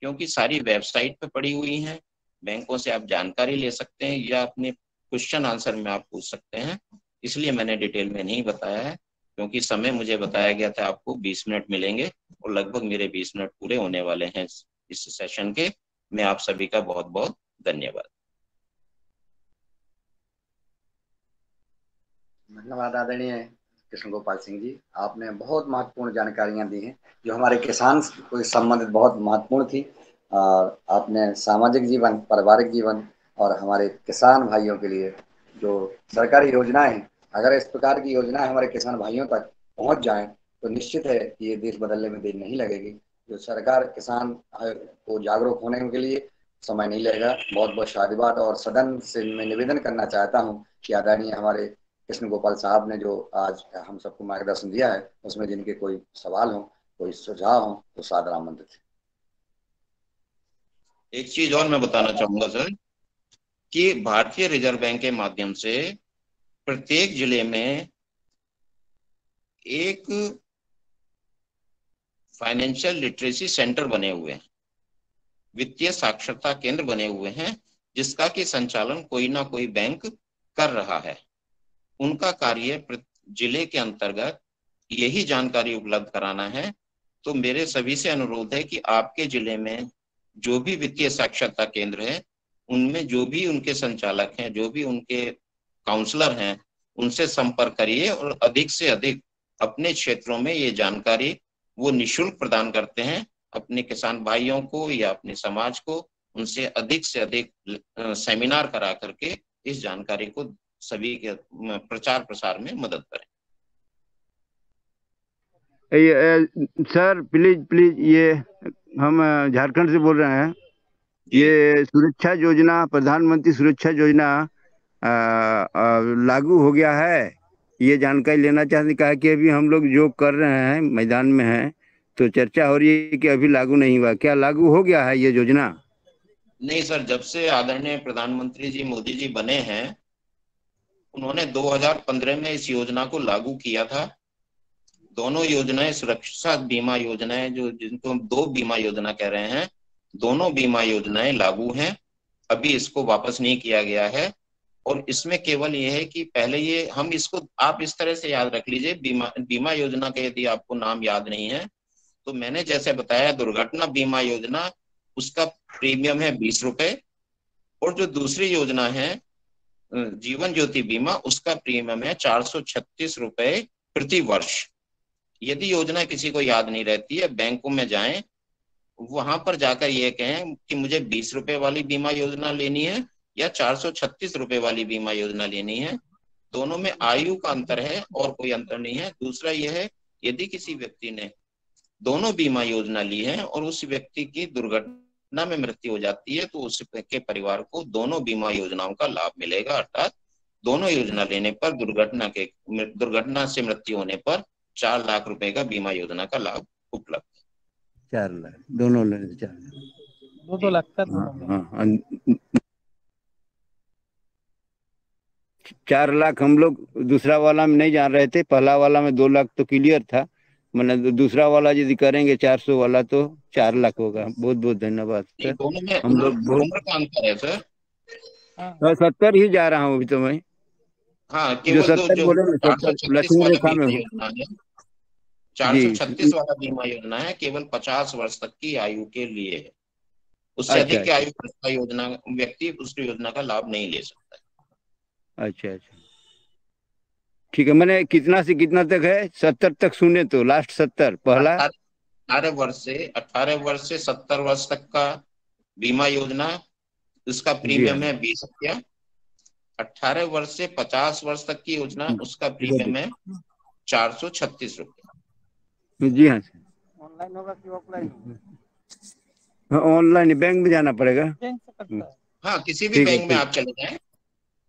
क्योंकि सारी वेबसाइट पे पड़ी हुई हैं, बैंकों से आप जानकारी ले सकते हैं या अपने क्वेश्चन आंसर में आप पूछ सकते हैं, इसलिए मैंने डिटेल में नहीं बताया है। क्योंकि समय मुझे बताया गया था आपको 20 मिनट मिलेंगे और लगभग मेरे 20 मिनट पूरे होने वाले हैं इस सेशन के। मैं आप सभी का बहुत बहुत धन्यवाद। धन्यवाद आदरणीय कृष्ण गोपाल सिंह जी, आपने बहुत महत्वपूर्ण जानकारियां दी हैं जो हमारे किसान को संबंधित बहुत महत्वपूर्ण थी। और आपने सामाजिक जीवन, पारिवारिक जीवन और हमारे किसान भाइयों के लिए जो सरकारी योजनाएं हैं, अगर इस प्रकार की योजनाएं हमारे किसान भाइयों तक पहुंच जाएं तो निश्चित है कि ये देश बदलने में देर नहीं लगेगी। जो सरकार किसान को जागरूक होने के लिए समय नहीं लगेगा। बहुत बहुत शादिबाद। और सदन से मैं निवेदन करना चाहता हूँ कि आदरणीय हमारे कृष्ण गोपाल साहब ने जो आज हम सबको मार्गदर्शन दिया है उसमें जिनके कोई सवाल हो, कोई सुझाव हो तो सादर आमंत्रित है। एक चीज और मैं बताना चाहूंगा सर कि भारतीय रिजर्व बैंक के माध्यम से प्रत्येक जिले में एक फाइनेंशियल लिटरेसी सेंटर बने हुए हैं, वित्तीय साक्षरता केंद्र बने हुए हैं, जिसका कि संचालन कोई ना कोई बैंक कर रहा है। उनका कार्य जिले के अंतर्गत यही जानकारी उपलब्ध कराना है। तो मेरे सभी से अनुरोध है कि आपके जिले में जो भी वित्तीय साक्षरता केंद्र है उनमें जो भी उनके संचालक हैं, जो भी उनके काउंसलर हैं, उनसे संपर्क करिए और अधिक से अधिक अपने क्षेत्रों में ये जानकारी वो निःशुल्क प्रदान करते हैं अपने किसान भाइयों को या अपने समाज को। उनसे अधिक से अधिक सेमिनार करा करके इस जानकारी को सभी के प्रचार प्रसार में मदद करें। सर प्लीज प्लीज, ये हम झारखंड से बोल रहे हैं। ये सुरक्षा योजना, प्रधानमंत्री सुरक्षा योजना लागू हो गया है, ये जानकारी लेना चाहते। कहा कि अभी हम लोग जो कर रहे हैं मैदान में हैं तो चर्चा हो रही है कि अभी लागू नहीं हुआ, क्या लागू हो गया है ये योजना? नहीं सर, जब से आदरणीय प्रधानमंत्री जी मोदी जी बने हैं उन्होंने 2015 में इस योजना को लागू किया था। दोनों योजनाएं सुरक्षा बीमा योजनाएं, जो जिनको हम दो बीमा योजना कह रहे हैं, दोनों बीमा योजनाएं लागू हैं। अभी इसको वापस नहीं किया गया है। और इसमें केवल ये है कि पहले ये हम इसको आप इस तरह से याद रख लीजिए, बीमा योजना का यदि आपको नाम याद नहीं है तो मैंने जैसे बताया दुर्घटना बीमा योजना, उसका प्रीमियम है 20 रुपए। और जो दूसरी योजना है जीवन ज्योति बीमा, उसका प्रीमियम है 436 रुपए प्रति वर्ष। यदि योजना किसी को याद नहीं रहती है, बैंकों में जाएं, वहां पर जाकर ये कहें कि मुझे 20 रुपए वाली बीमा योजना लेनी है या 436 रुपए वाली बीमा योजना लेनी है। दोनों में आयु का अंतर है और कोई अंतर नहीं है। दूसरा यह है, यदि किसी व्यक्ति ने दोनों बीमा योजना ली है और उस व्यक्ति की दुर्घटना में मृत्यु हो जाती है तो उसके परिवार को दोनों बीमा योजनाओं का लाभ मिलेगा। अर्थात दोनों योजना लेने पर दुर्घटना से मृत्यु होने पर 4 लाख रुपए का बीमा योजना का लाभ उपलब्ध है। 4 लाख दोनों लेने 4 लाख 2 लाख का हाँ 4 लाख हम लोग दूसरा वाला में नहीं जान रहे थे। पहला वाला में 2 लाख तो क्लियर था, मतलब दूसरा वाला यदि करेंगे 400 वाला तो 4 लाख होगा। बहुत बहुत धन्यवाद सर। दोनों में हम लोग उम्र का अंतर है सर। 70 ही जा रहा हूँ अभी तो मैं। हाँ, जो केवल 70 जो बोले ना, 70 436 लक्ष्मी वाला रेखा में बीमा हूँ। योजना है, 436 वाला बीमा योजना है, केवल 50 वर्ष तक की आयु के लिए है। उससे अच्छा अधिक की आयु का योजना व्यक्ति उस योजना का लाभ नहीं ले सकता। अच्छा ठीक है। मैंने कितना से कितना तक है? 70 तक सुने तो लास्ट 70 पहला 18 वर्ष से 70 वर्ष तक का बीमा योजना, उसका प्रीमियम है 20 रुपया। 18 वर्ष से 50 वर्ष तक की योजना, उसका प्रीमियम है 436 रुपये। जी हाँ सर। ऑनलाइन होगा कि ऑफलाइन? ऑनलाइन बैंक में जाना पड़ेगा। हाँ, किसी भी बैंक में आप चले जाएं।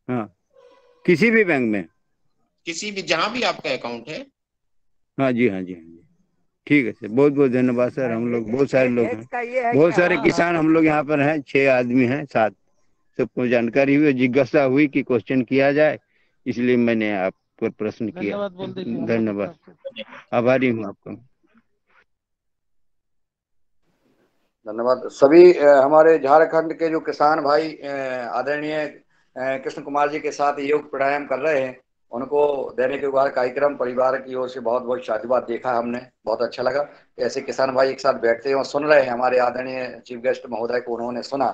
हाँ, किसी भी बैंक में, किसी भी, जहां भी आपका अकाउंट है। हाँ जी ठीक है सर। बहुत बहुत धन्यवाद सर। हम लोग बहुत सारे लोग हैं, बहुत सारे किसान हम लोग यहाँ पर हैं, 6 आदमी हैं, 7 सबको जानकारी हुई, जिज्ञासा हुई कि क्वेश्चन किया जाए, इसलिए मैंने आप पर प्रश्न किया। धन्यवाद, आभारी हूँ आपका। धन्यवाद। सभी हमारे झारखंड के जो किसान भाई आदरणीय कृष्ण कुमार जी के साथ योग प्राणायाम कर रहे हैं, उनको दैनिक योगा कार्यक्रम परिवार की ओर से बहुत बहुत साधुवाद देखा हमने, बहुत अच्छा लगा। ऐसे किसान भाई एक साथ बैठते हैं और सुन रहे हैं। हमारे आदरणीय चीफ गेस्ट महोदय को उन्होंने सुना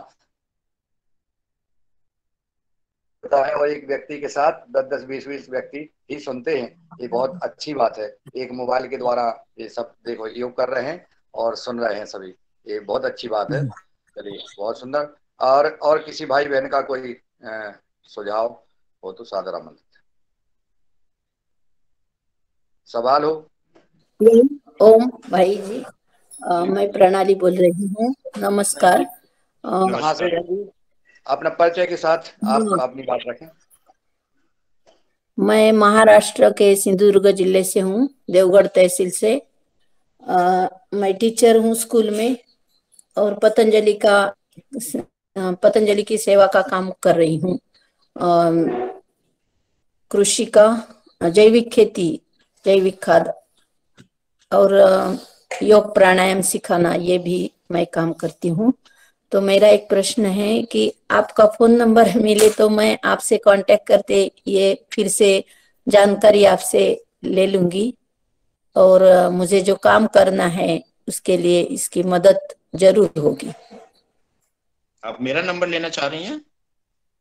है, और एक व्यक्ति के साथ 10-10, 20-20 व्यक्ति ही सुनते हैं। ये बहुत अच्छी बात है। एक मोबाइल के द्वारा ये सब देखो योग कर रहे हैं और सुन रहे हैं सभी, ये बहुत अच्छी बात है। चलिए, बहुत सुंदर। और किसी भाई बहन का कोई सुझाव हो तो सादर आमंत्रित। सवाल हो? ओम भाई जी, मैं प्रणाली बोल रही हूँ। नमस्कार। कहाँ से हैं जी? अपना परिचय के साथ आप अपनी बात रखें। मैं महाराष्ट्र के सिंधुदुर्ग जिले से हूँ, देवगढ़ तहसील से। मैं टीचर हूँ स्कूल में और पतंजलि की सेवा का काम कर रही हूँ। कृषि का, जैविक खेती, जैविक खाद और योग प्राणायाम सिखाना, ये भी मैं काम करती हूँ। तो मेरा एक प्रश्न है कि आपका फोन नंबर मिले तो मैं आपसे कांटेक्ट करते ये फिर से जानकारी आपसे ले लूंगी, और मुझे जो काम करना है उसके लिए इसकी मदद जरूर होगी। आप मेरा नंबर लेना चाह रही हैं?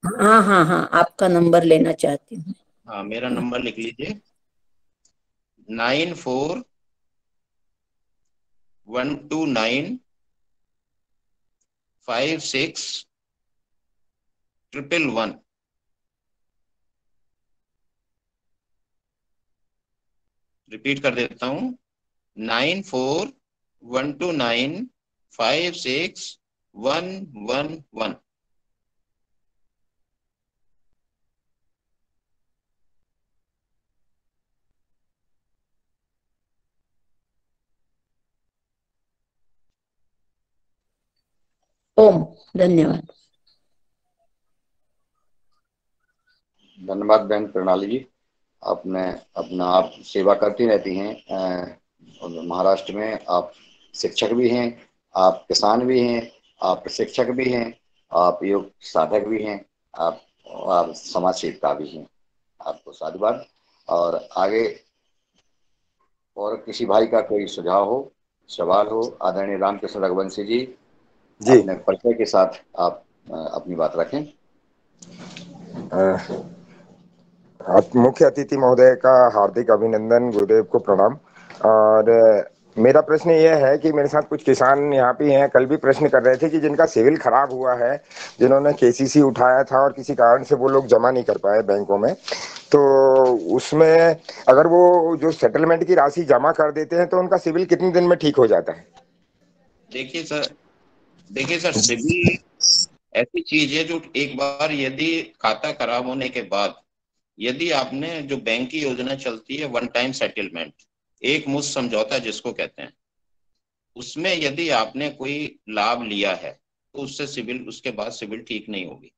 हाँ, आपका नंबर लेना चाहती हूँ। हाँ, मेरा नंबर लिख लीजिए, 9412956111। रिपीट कर देता हूँ, 9412956111। ओम, धन्यवाद। धन्यवाद बहन प्रणाली जी। आपने अपना आप सेवा करती रहती हैं महाराष्ट्र में। आप शिक्षक भी हैं, आप किसान भी हैं, आप प्रशिक्षक भी हैं, आप योग साधक भी हैं, आप समाज सेविका भी हैं। आपको साधुवाद। और आगे और किसी भाई का कोई सुझाव हो, सवाल हो, आदरणीय रामकृष्ण रघुवंशी जी अपने परिचय के साथ आप अपनी बात रखें। मुख्य अतिथि महोदय का हार्दिक अभिनंदन, गुरुदेव को प्रणाम। और मेरा प्रश्न ये है कि मेरे साथ कुछ किसान यहाँ पे हैं, कल भी प्रश्न कर रहे थे कि जिनका सिविल खराब हुआ है, जिन्होंने केसीसी उठाया था और किसी कारण से वो लोग जमा नहीं कर पाए बैंकों में, तो उसमें अगर वो जो सेटलमेंट की राशि जमा कर देते हैं तो उनका सिविल कितने दिन में ठीक हो जाता है? देखिए सर, सिविल ऐसी चीज है जो एक बार यदि खाता खराब होने के बाद यदि आपने जो बैंक की योजना चलती है वन टाइम सेटलमेंट, एक मुश्त समझौता जिसको कहते हैं, उसमें यदि आपने कोई लाभ लिया है तो उससे सिविल, उसके बाद सिविल ठीक नहीं होगी।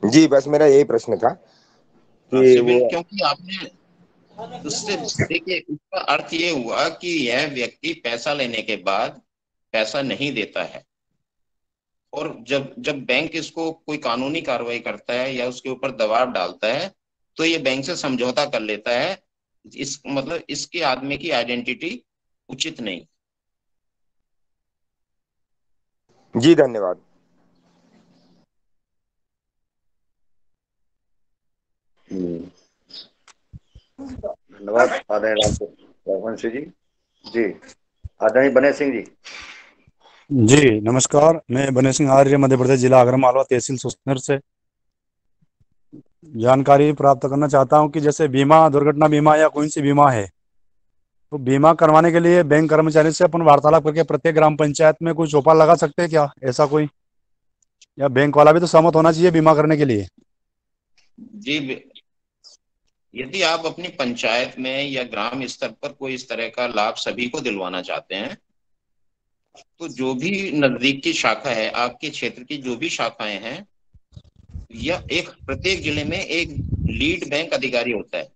जी बस मेरा यही प्रश्न था कि सिविल, वो क्योंकि आपने उससे, देखिए उसका अर्थ ये हुआ कि यह व्यक्ति पैसा लेने के बाद पैसा नहीं देता है, और जब जब बैंक इसको कोई कानूनी कार्रवाई करता है या उसके ऊपर दबाव डालता है तो ये बैंक से समझौता कर लेता है। इस मतलब इसके आदमी की आइडेंटिटी उचित नहीं। जी धन्यवाद। धन्यवाद आदरणीय रामवंशी जी। जी आदरणीय बने सिंह जी। जी नमस्कार, मैं बने सिंह आर्य, मध्य प्रदेश, जिला आगरा मालवा, तहसील सुसनेर से जानकारी प्राप्त करना चाहता हूं कि जैसे बीमा, दुर्घटना बीमा या कोई सी बीमा है, तो बीमा करवाने के लिए बैंक कर्मचारी से अपन वार्तालाप करके प्रत्येक ग्राम पंचायत में कोई चौपाल लगा सकते हैं क्या, ऐसा कोई? या बैंक वाला भी तो सहमत होना चाहिए बीमा करने के लिए? जी, यदि आप अपनी पंचायत में या ग्राम स्तर पर कोई इस तरह का लाभ सभी को दिलवाना चाहते हैं, तो जो भी नजदीक की शाखा है, आपके क्षेत्र की जो भी शाखाएं हैं, या एक प्रत्येक जिले में एक लीड बैंक अधिकारी होता है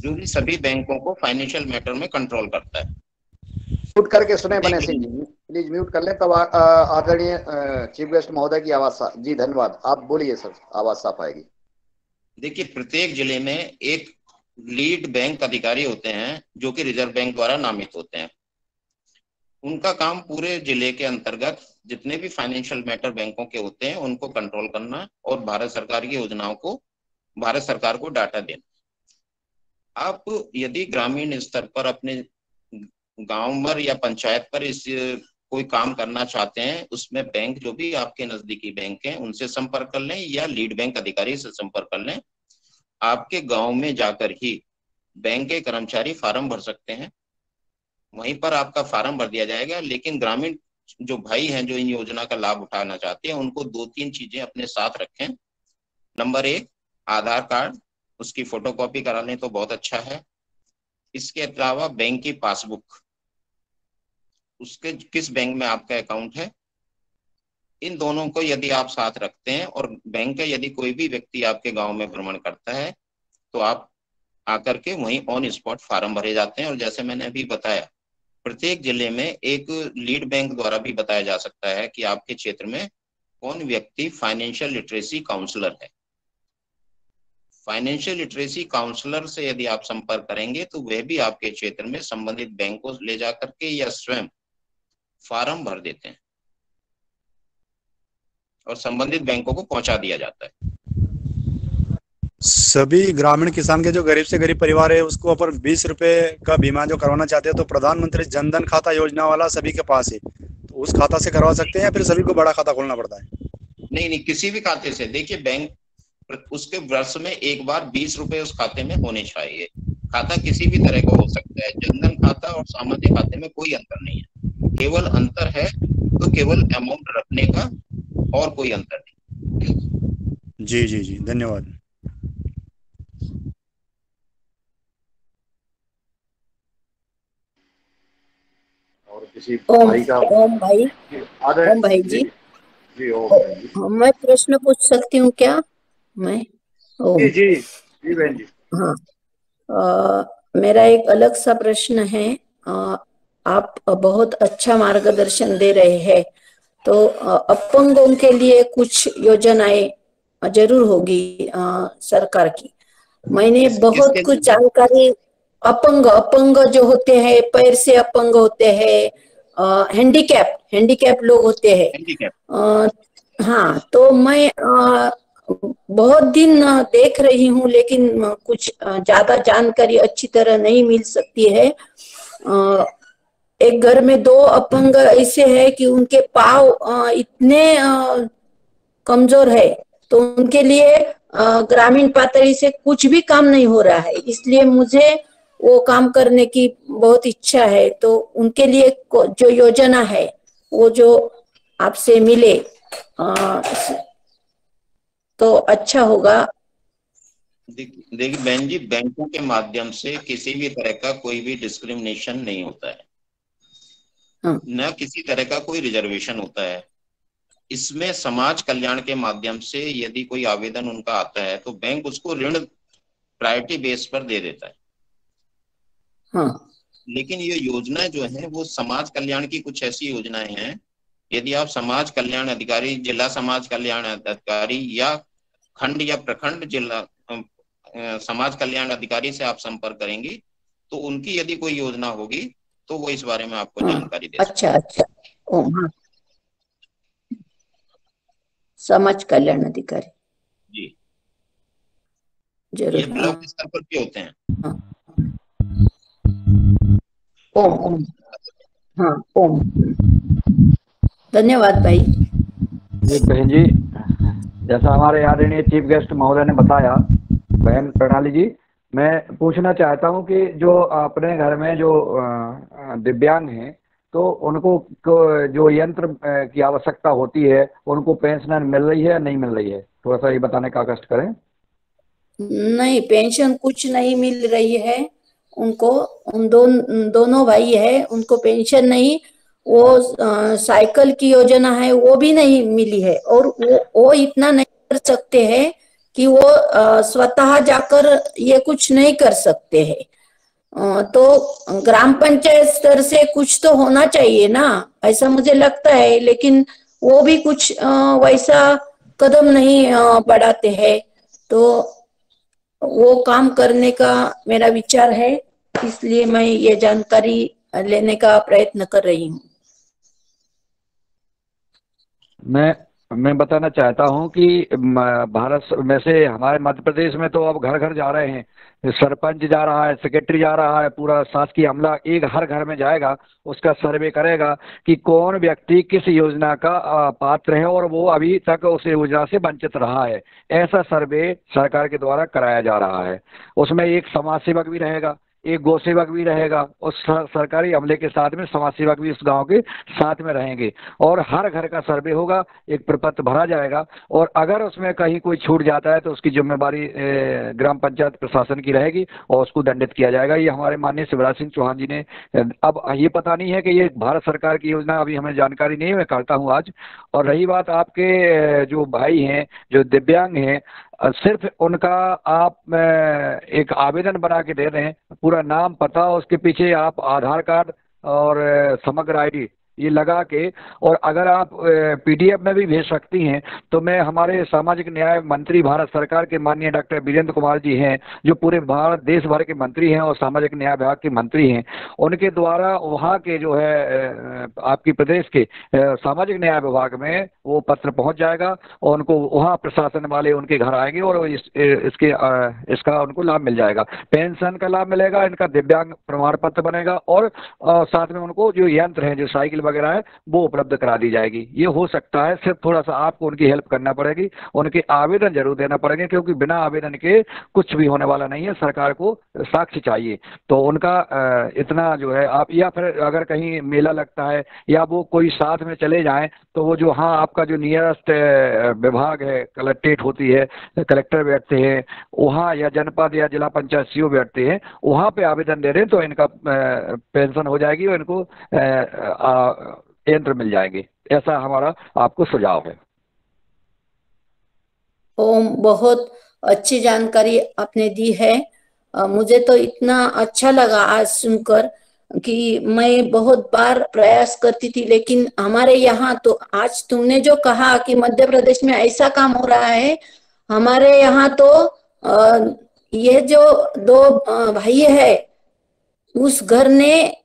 जो भी सभी बैंकों को फाइनेंशियल मैटर में कंट्रोल करता है। म्यूट करके सुने बने सिंह जी, प्लीज म्यूट कर लें, तब आदरणीय चीफ गेस्ट महोदय की आवाज जी धन्यवाद, आप बोलिए सर, आवाज साफ आएगी। देखिए, प्रत्येक जिले में एक लीड बैंक अधिकारी होते हैं जो कि रिजर्व बैंक द्वारा नामित होते हैं। उनका काम पूरे जिले के अंतर्गत जितने भी फाइनेंशियल मैटर बैंकों के होते हैं उनको कंट्रोल करना और भारत सरकार की योजनाओं को, भारत सरकार को डाटा देना। आप यदि ग्रामीण स्तर पर अपने गांव पर या पंचायत पर इस कोई काम करना चाहते हैं, उसमें बैंक जो भी आपके नजदीकी बैंक हैं उनसे संपर्क कर लें या लीड बैंक अधिकारी से संपर्क कर लें। आपके गांव में जाकर ही बैंक के कर्मचारी फार्म भर सकते हैं, वहीं पर आपका फार्म भर दिया जाएगा। लेकिन ग्रामीण जो भाई हैं जो इन योजना का लाभ उठाना चाहते हैं, उनको 2-3 चीजें अपने साथ रखें। नंबर 1, आधार कार्ड, उसकी फोटोकॉपी करा लें तो बहुत अच्छा है। इसके अलावा बैंक की पासबुक, उसके किस बैंक में आपका अकाउंट है, इन दोनों को यदि आप साथ रखते हैं और बैंक का यदि कोई भी व्यक्ति आपके गांव में भ्रमण करता है तो आप आकर के वहीं ऑन स्पॉट फार्म भरे जाते हैं। और जैसे मैंने अभी बताया, प्रत्येक जिले में एक लीड बैंक द्वारा भी बताया जा सकता है कि आपके क्षेत्र में कौन व्यक्ति फाइनेंशियल लिटरेसी काउंसलर है। फाइनेंशियल लिटरेसी काउंसलर से यदि आप संपर्क करेंगे तो वह भी आपके क्षेत्र में संबंधित बैंक को ले जाकर के या स्वयं फार्म भर देते हैं और संबंधित बैंकों को पहुंचा दिया जाता है। सभी ग्रामीण किसान के जो गरीब से गरीब परिवार है उसको अपन 20 रुपए का बीमा जो करवाना चाहते हैं, तो प्रधानमंत्री जनधन खाता योजना वाला सभी के पास है, तो उस खाता से करवा सकते हैं या फिर सभी को बड़ा खाता खोलना पड़ता है? नहीं, किसी भी खाते से। देखिए, बैंक उसके वर्ष में एक बार 20 रुपए उस खाते में होने चाहिए। खाता किसी भी तरह का हो सकता है, जनधन खाता और सामान्य खाते में कोई अंतर नहीं है। केवल अंतर है तो केवल अमाउंट रखने का, और कोई अंतर नहीं। जी जी जी धन्यवाद। और किसी भाई का? ओम भाई, ओम भाई जी, जी ओम भाई जी, मैं प्रश्न पूछ सकती हूँ क्या? मैं जी जी जी बहन जी। हाँ, मेरा एक अलग सा प्रश्न है। आप बहुत अच्छा मार्गदर्शन दे रहे हैं, तो अपंगों के लिए कुछ योजनाएं जरूर होगी सरकार की। मैंने बहुत कुछ जानकारी, अपंग जो होते हैं, पैर से अपंग होते हैं, हैंडीकैप लोग होते हैं। हाँ, तो मैं बहुत दिन देख रही हूँ, लेकिन कुछ ज्यादा जानकारी अच्छी तरह नहीं मिल सकती है। एक घर में 2 अपंग ऐसे है कि उनके पाँव इतने कमजोर है, तो उनके लिए ग्रामीण पातळी से कुछ भी काम नहीं हो रहा है। इसलिए मुझे वो काम करने की बहुत इच्छा है। तो उनके लिए जो योजना है वो जो आपसे मिले तो अच्छा होगा। देखिए बहन जी, बैंकों के माध्यम से किसी भी तरह का कोई भी डिस्क्रिमिनेशन नहीं होता है, न किसी तरह का कोई रिजर्वेशन होता है। इसमें समाज कल्याण के माध्यम से यदि कोई आवेदन उनका आता है तो बैंक उसको ऋण प्रायोरिटी बेस पर दे देता है। हाँ। लेकिन ये योजना जो है वो समाज कल्याण की कुछ ऐसी योजनाएं हैं, यदि आप समाज कल्याण अधिकारी, जिला समाज कल्याण अधिकारी या खंड या प्रखंड जिला समाज कल्याण अधिकारी से आप संपर्क करेंगी तो उनकी यदि कोई योजना होगी तो वो इस बारे में आपको जानकारी दे अच्छा अच्छा। हाँ, समाज कल्याण अधिकारी जी, जरूर। ये ब्लॉक स्तर पर भी होते हैं। ओम ओम, हाँ ओम। धन्यवाद भाई। जी बहन जी, जैसा हमारे आदरणीय चीफ गेस्ट महोदय ने बताया, बहन प्रणाली जी, मैं पूछना चाहता हूं कि जो अपने घर में जो दिव्यांग हैं तो उनको जो यंत्र की आवश्यकता होती है उनको पेंशन मिल रही है या नहीं मिल रही है? थोड़ा सा ये बताने का कष्ट करें। नहीं, पेंशन कुछ नहीं मिल रही है उनको। उन दोनों भाई है, उनको पेंशन नहीं। वो साइकिल की योजना है वो भी नहीं मिली है, और वो इतना नहीं कर सकते हैं कि वो स्वतः जाकर ये कुछ नहीं कर सकते हैं। तो ग्राम पंचायत स्तर से कुछ तो होना चाहिए ना, ऐसा मुझे लगता है। लेकिन वो भी कुछ वैसा कदम नहीं बढ़ाते हैं। तो वो काम करने का मेरा विचार है, इसलिए मैं ये जानकारी लेने का प्रयत्न कर रही हूँ। मैं बताना चाहता हूं कि भारत में से हमारे मध्य प्रदेश में तो अब घर घर जा रहे हैं, सरपंच जा रहा है, सेक्रेटरी जा रहा है, पूरा शासकीय अमला एक हर घर में जाएगा, उसका सर्वे करेगा कि कौन व्यक्ति किस योजना का पात्र है और वो अभी तक उस योजना से वंचित रहा है। ऐसा सर्वे सरकार के द्वारा कराया जा रहा है। उसमें एक समाज सेवक भी रहेगा, एक गौ सेवक भी रहेगा, और सरकारी अमले के साथ में समाज सेवक भी उस गांव के साथ में रहेंगे, और हर घर का सर्वे होगा, एक प्रपत्र भरा जाएगा, और अगर उसमें कहीं कोई छूट जाता है तो उसकी जिम्मेवारी ग्राम पंचायत प्रशासन की रहेगी और उसको दंडित किया जाएगा। ये हमारे माननीय शिवराज सिंह चौहान जी ने, अब ये पता नहीं है कि ये भारत सरकार की योजना, अभी हमें जानकारी नहीं है, मैं करता हूँ आज। और रही बात आपके जो भाई हैं जो दिव्यांग हैं, सिर्फ उनका आप एक आवेदन बना के दे रहे हैं, पूरा नाम पता, उसके पीछे आप आधार कार्ड और समग्र आईडी ये लगा के, और अगर आप पीडीएफ में भी भेज सकती हैं तो मैं हमारे सामाजिक न्याय मंत्री भारत सरकार के माननीय डॉक्टर वीरेंद्र कुमार जी हैं, जो पूरे भारत देश भर के मंत्री हैं और सामाजिक न्याय विभाग के मंत्री हैं, उनके द्वारा वहाँ के जो है आपकी प्रदेश के सामाजिक न्याय विभाग में वो पत्र पहुँच जाएगा और उनको वहाँ प्रशासन वाले उनके घर आएंगे और इसका उनको लाभ मिल जाएगा, पेंशन का लाभ मिलेगा, इनका दिव्यांग प्रमाण पत्र बनेगा, और साथ में उनको जो यंत्र है, जो साइकिल वगैरह है, वो उपलब्ध करा दी जाएगी। ये हो सकता है, सिर्फ थोड़ा सा आपको उनकी हेल्प करना पड़ेगी, उनके आवेदन जरूर देना पड़ेगा, क्योंकि बिना आवेदन के कुछ भी होने वाला नहीं है। सरकार को साक्ष्य चाहिए, तो उनका इतना जो है आप, या फिर अगर कहीं मेला लगता है या वो कोई साथ में चले जाएं तो वो जो, हाँ, आपका जो नियरेस्ट विभाग है, कलेक्ट्रेट होती है, कलेक्टर बैठते हैं वहाँ, या जनपद या जिला पंचायत सीओ बैठते हैं, वहाँ पे आवेदन दे रहे हैं तो इनका पेंशन हो जाएगी और इनको यंत्र मिल जाएंगे। ऐसा हमारा आपको सुझाव है। ओम, बहुत अच्छी जानकारी आपने दी है। मुझे तो इतना अच्छा लगा आज सुनकर कि मैं बहुत बार प्रयास करती थी, लेकिन हमारे यहाँ तो आज तुमने जो कहा कि मध्य प्रदेश में ऐसा काम हो रहा है, हमारे यहाँ तो ये जो 2 भाई है, उस घर ने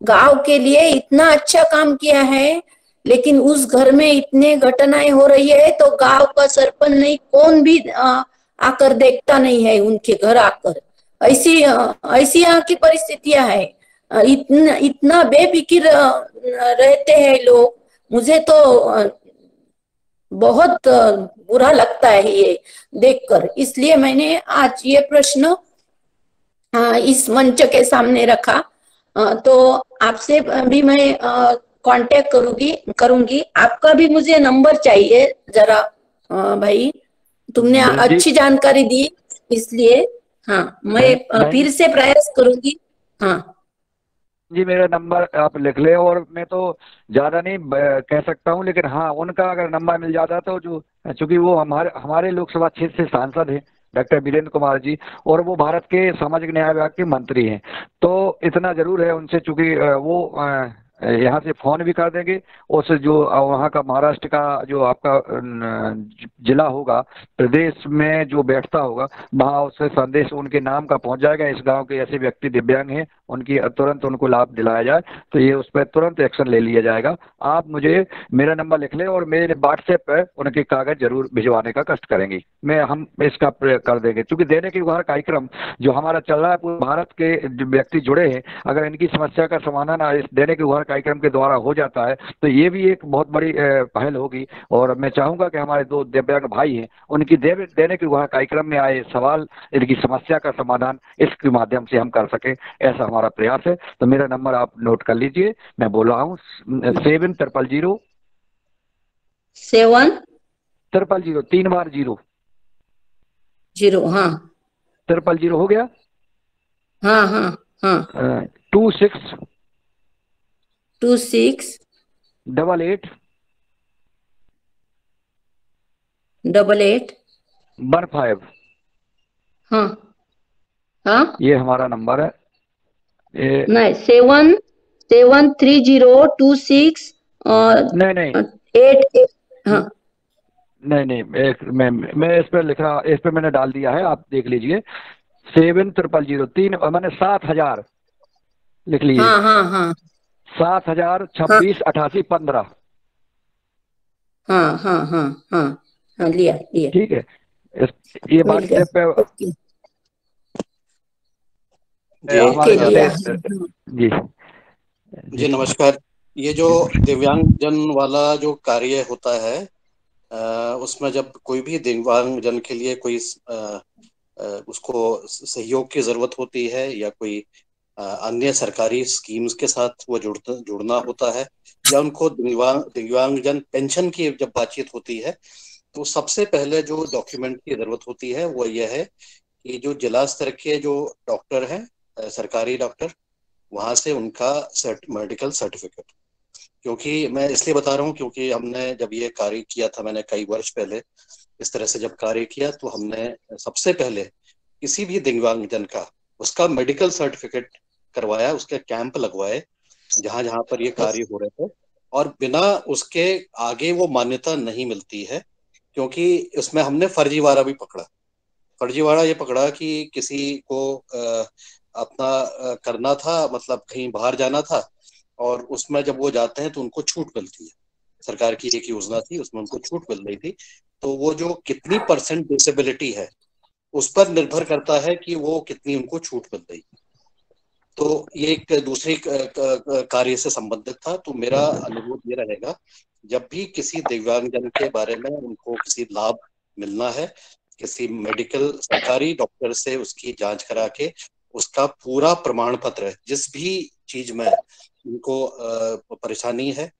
गांव के लिए इतना अच्छा काम किया है लेकिन उस घर में इतने घटनाएं हो रही है तो गांव का सरपंच नहीं, कौन भी आकर देखता नहीं है उनके घर आकर। ऐसी यहाँ की परिस्थितियां है। इतना इतना बेफिक्र रहते हैं लोग। मुझे तो बहुत बुरा लगता है ये देखकर, इसलिए मैंने आज ये प्रश्न इस मंच के सामने रखा। तो आपसे भी मैं कांटेक्ट करूंगी। आपका भी मुझे नंबर चाहिए जरा। भाई तुमने अच्छी जानकारी दी, इसलिए हाँ मैं फिर से प्रयास करूंगी। हाँ जी, मेरा नंबर आप लिख ले, और मैं तो ज्यादा नहीं कह सकता हूँ, लेकिन हाँ उनका अगर नंबर मिल जाता तो जो, चूंकि वो हमारे लोकसभा क्षेत्र से सांसद हैं डॉक्टर वीरेंद्र कुमार जी, और वो भारत के सामाजिक न्याय विभाग के मंत्री हैं, तो इतना जरूर है उनसे, चूंकि वो यहाँ से फोन भी कर देंगे, उस जो वहाँ का महाराष्ट्र का जो आपका जिला होगा, प्रदेश में जो बैठता होगा, वहाँ उससे संदेश उनके नाम का पहुंच जाएगा, इस गांव के ऐसे व्यक्ति दिव्यांग हैं, उनकी तुरंत उनको लाभ दिलाया जाए, तो ये उस पर तुरंत एक्शन ले लिया जाएगा। आप मुझे मेरा नंबर लिख लें और मेरे व्हाट्सएप पर उनके कागज जरूर भिजवाने का कष्ट करेंगे, हम इसका कर देंगे। क्योंकि देने के गुहार कार्यक्रम जो हमारा चल रहा है, पूरे भारत के जो व्यक्ति जुड़े हैं, अगर इनकी समस्या का समाधान इस देने के गुहार कार्यक्रम के द्वारा हो जाता है तो ये भी एक बहुत बड़ी पहल होगी। और मैं चाहूंगा कि हमारे दो दिव्यांग भाई हैं, उनकी देने के गुहार कार्यक्रम में आए सवाल, इनकी समस्या का समाधान इसके माध्यम से हम कर सके, ऐसा हमारा प्रयास है। तो मेरा नंबर आप नोट कर लीजिए, मैं बोल रहा हूँ 7000 700 3 बार 0 हाँ 000 हो गया। हाँ हाँ हाँ 26 88 88 15। हाँ हाँ ये हमारा नंबर है। नहीं 73026 और नहीं 8। हाँ नहीं मैं इस पर लिख रहा, इस पर मैंने डाल दिया है, आप देख लीजिए। 7000 मैंने 7000 लिख लीजिए। हाँ हाँ हाँ 7000 26 88 15। हाँ हाँ हाँ हाँ हाँ लिया। ठीक है, ये व्हाट्सएप पे जी जी नमस्कार। ये जो दिव्यांगजन वाला जो कार्य होता है, उसमें जब कोई भी दिव्यांगजन के लिए कोई उसको सहयोग की जरूरत होती है या कोई अन्य सरकारी स्कीम्स के साथ वो जुड़ना होता है, या उनको दिव्यांगजन पेंशन की जब बातचीत होती है, तो सबसे पहले जो डॉक्यूमेंट की जरूरत होती है वो यह है कि जो जिला स्तर के जो डॉक्टर हैं, सरकारी डॉक्टर, वहां से उनका मेडिकल सर्टिफिकेट। क्योंकि मैं इसलिए बता रहा हूँ क्योंकि हमने जब ये कार्य किया था, मैंने कई वर्ष पहले इस तरह से जब कार्य किया, तो हमने सबसे पहले किसी भी दिव्यांगजन का उसका मेडिकल सर्टिफिकेट करवाया, उसके कैंप लगवाए जहां जहां पर ये कार्य हो रहे थे, और बिना उसके आगे वो मान्यता नहीं मिलती है। क्योंकि उसमें हमने फर्जीवाड़ा भी पकड़ा। फर्जीवाड़ा ये पकड़ा कि किसी को अपना करना था, मतलब कहीं बाहर जाना था, और उसमें जब वो जाते हैं तो उनको छूट मिलती है। सरकार की एक योजना थी, उसमें उनको छूट मिल रही थी, तो वो जो कितनी % डिसेबिलिटी है उस पर निर्भर करता है कि वो कितनी उनको छूट मिल रही। तो ये एक दूसरे कार्य से संबंधित था। तो मेरा अनुरोध ये रहेगा, जब भी किसी दिव्यांगजन के बारे में उनको किसी लाभ मिलना है, किसी मेडिकल सरकारी डॉक्टर से उसकी जांच करा के उसका पूरा प्रमाण पत्र, जिस भी चीज में उनको परेशानी है,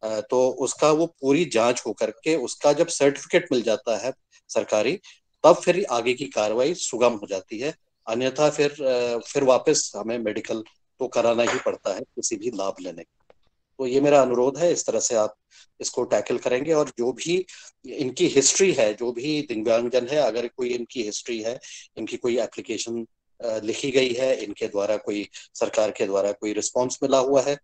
तो उसका वो पूरी जांच हो करके उसका जब सर्टिफिकेट मिल जाता है सरकारी, तब फिर आगे की कार्रवाई सुगम हो जाती है। अन्यथा फिर वापस हमें मेडिकल तो कराना ही पड़ता है किसी भी लाभ लेने का। तो ये मेरा अनुरोध है, इस तरह से आप इसको टैकल करेंगे। और जो भी इनकी हिस्ट्री है, जो भी दिव्यांगजन है, अगर कोई इनकी हिस्ट्री है, इनकी कोई एप्लीकेशन लिखी गई है, इनके द्वारा कोई सरकार के द्वारा कोई रिस्पांस मिला हुआ है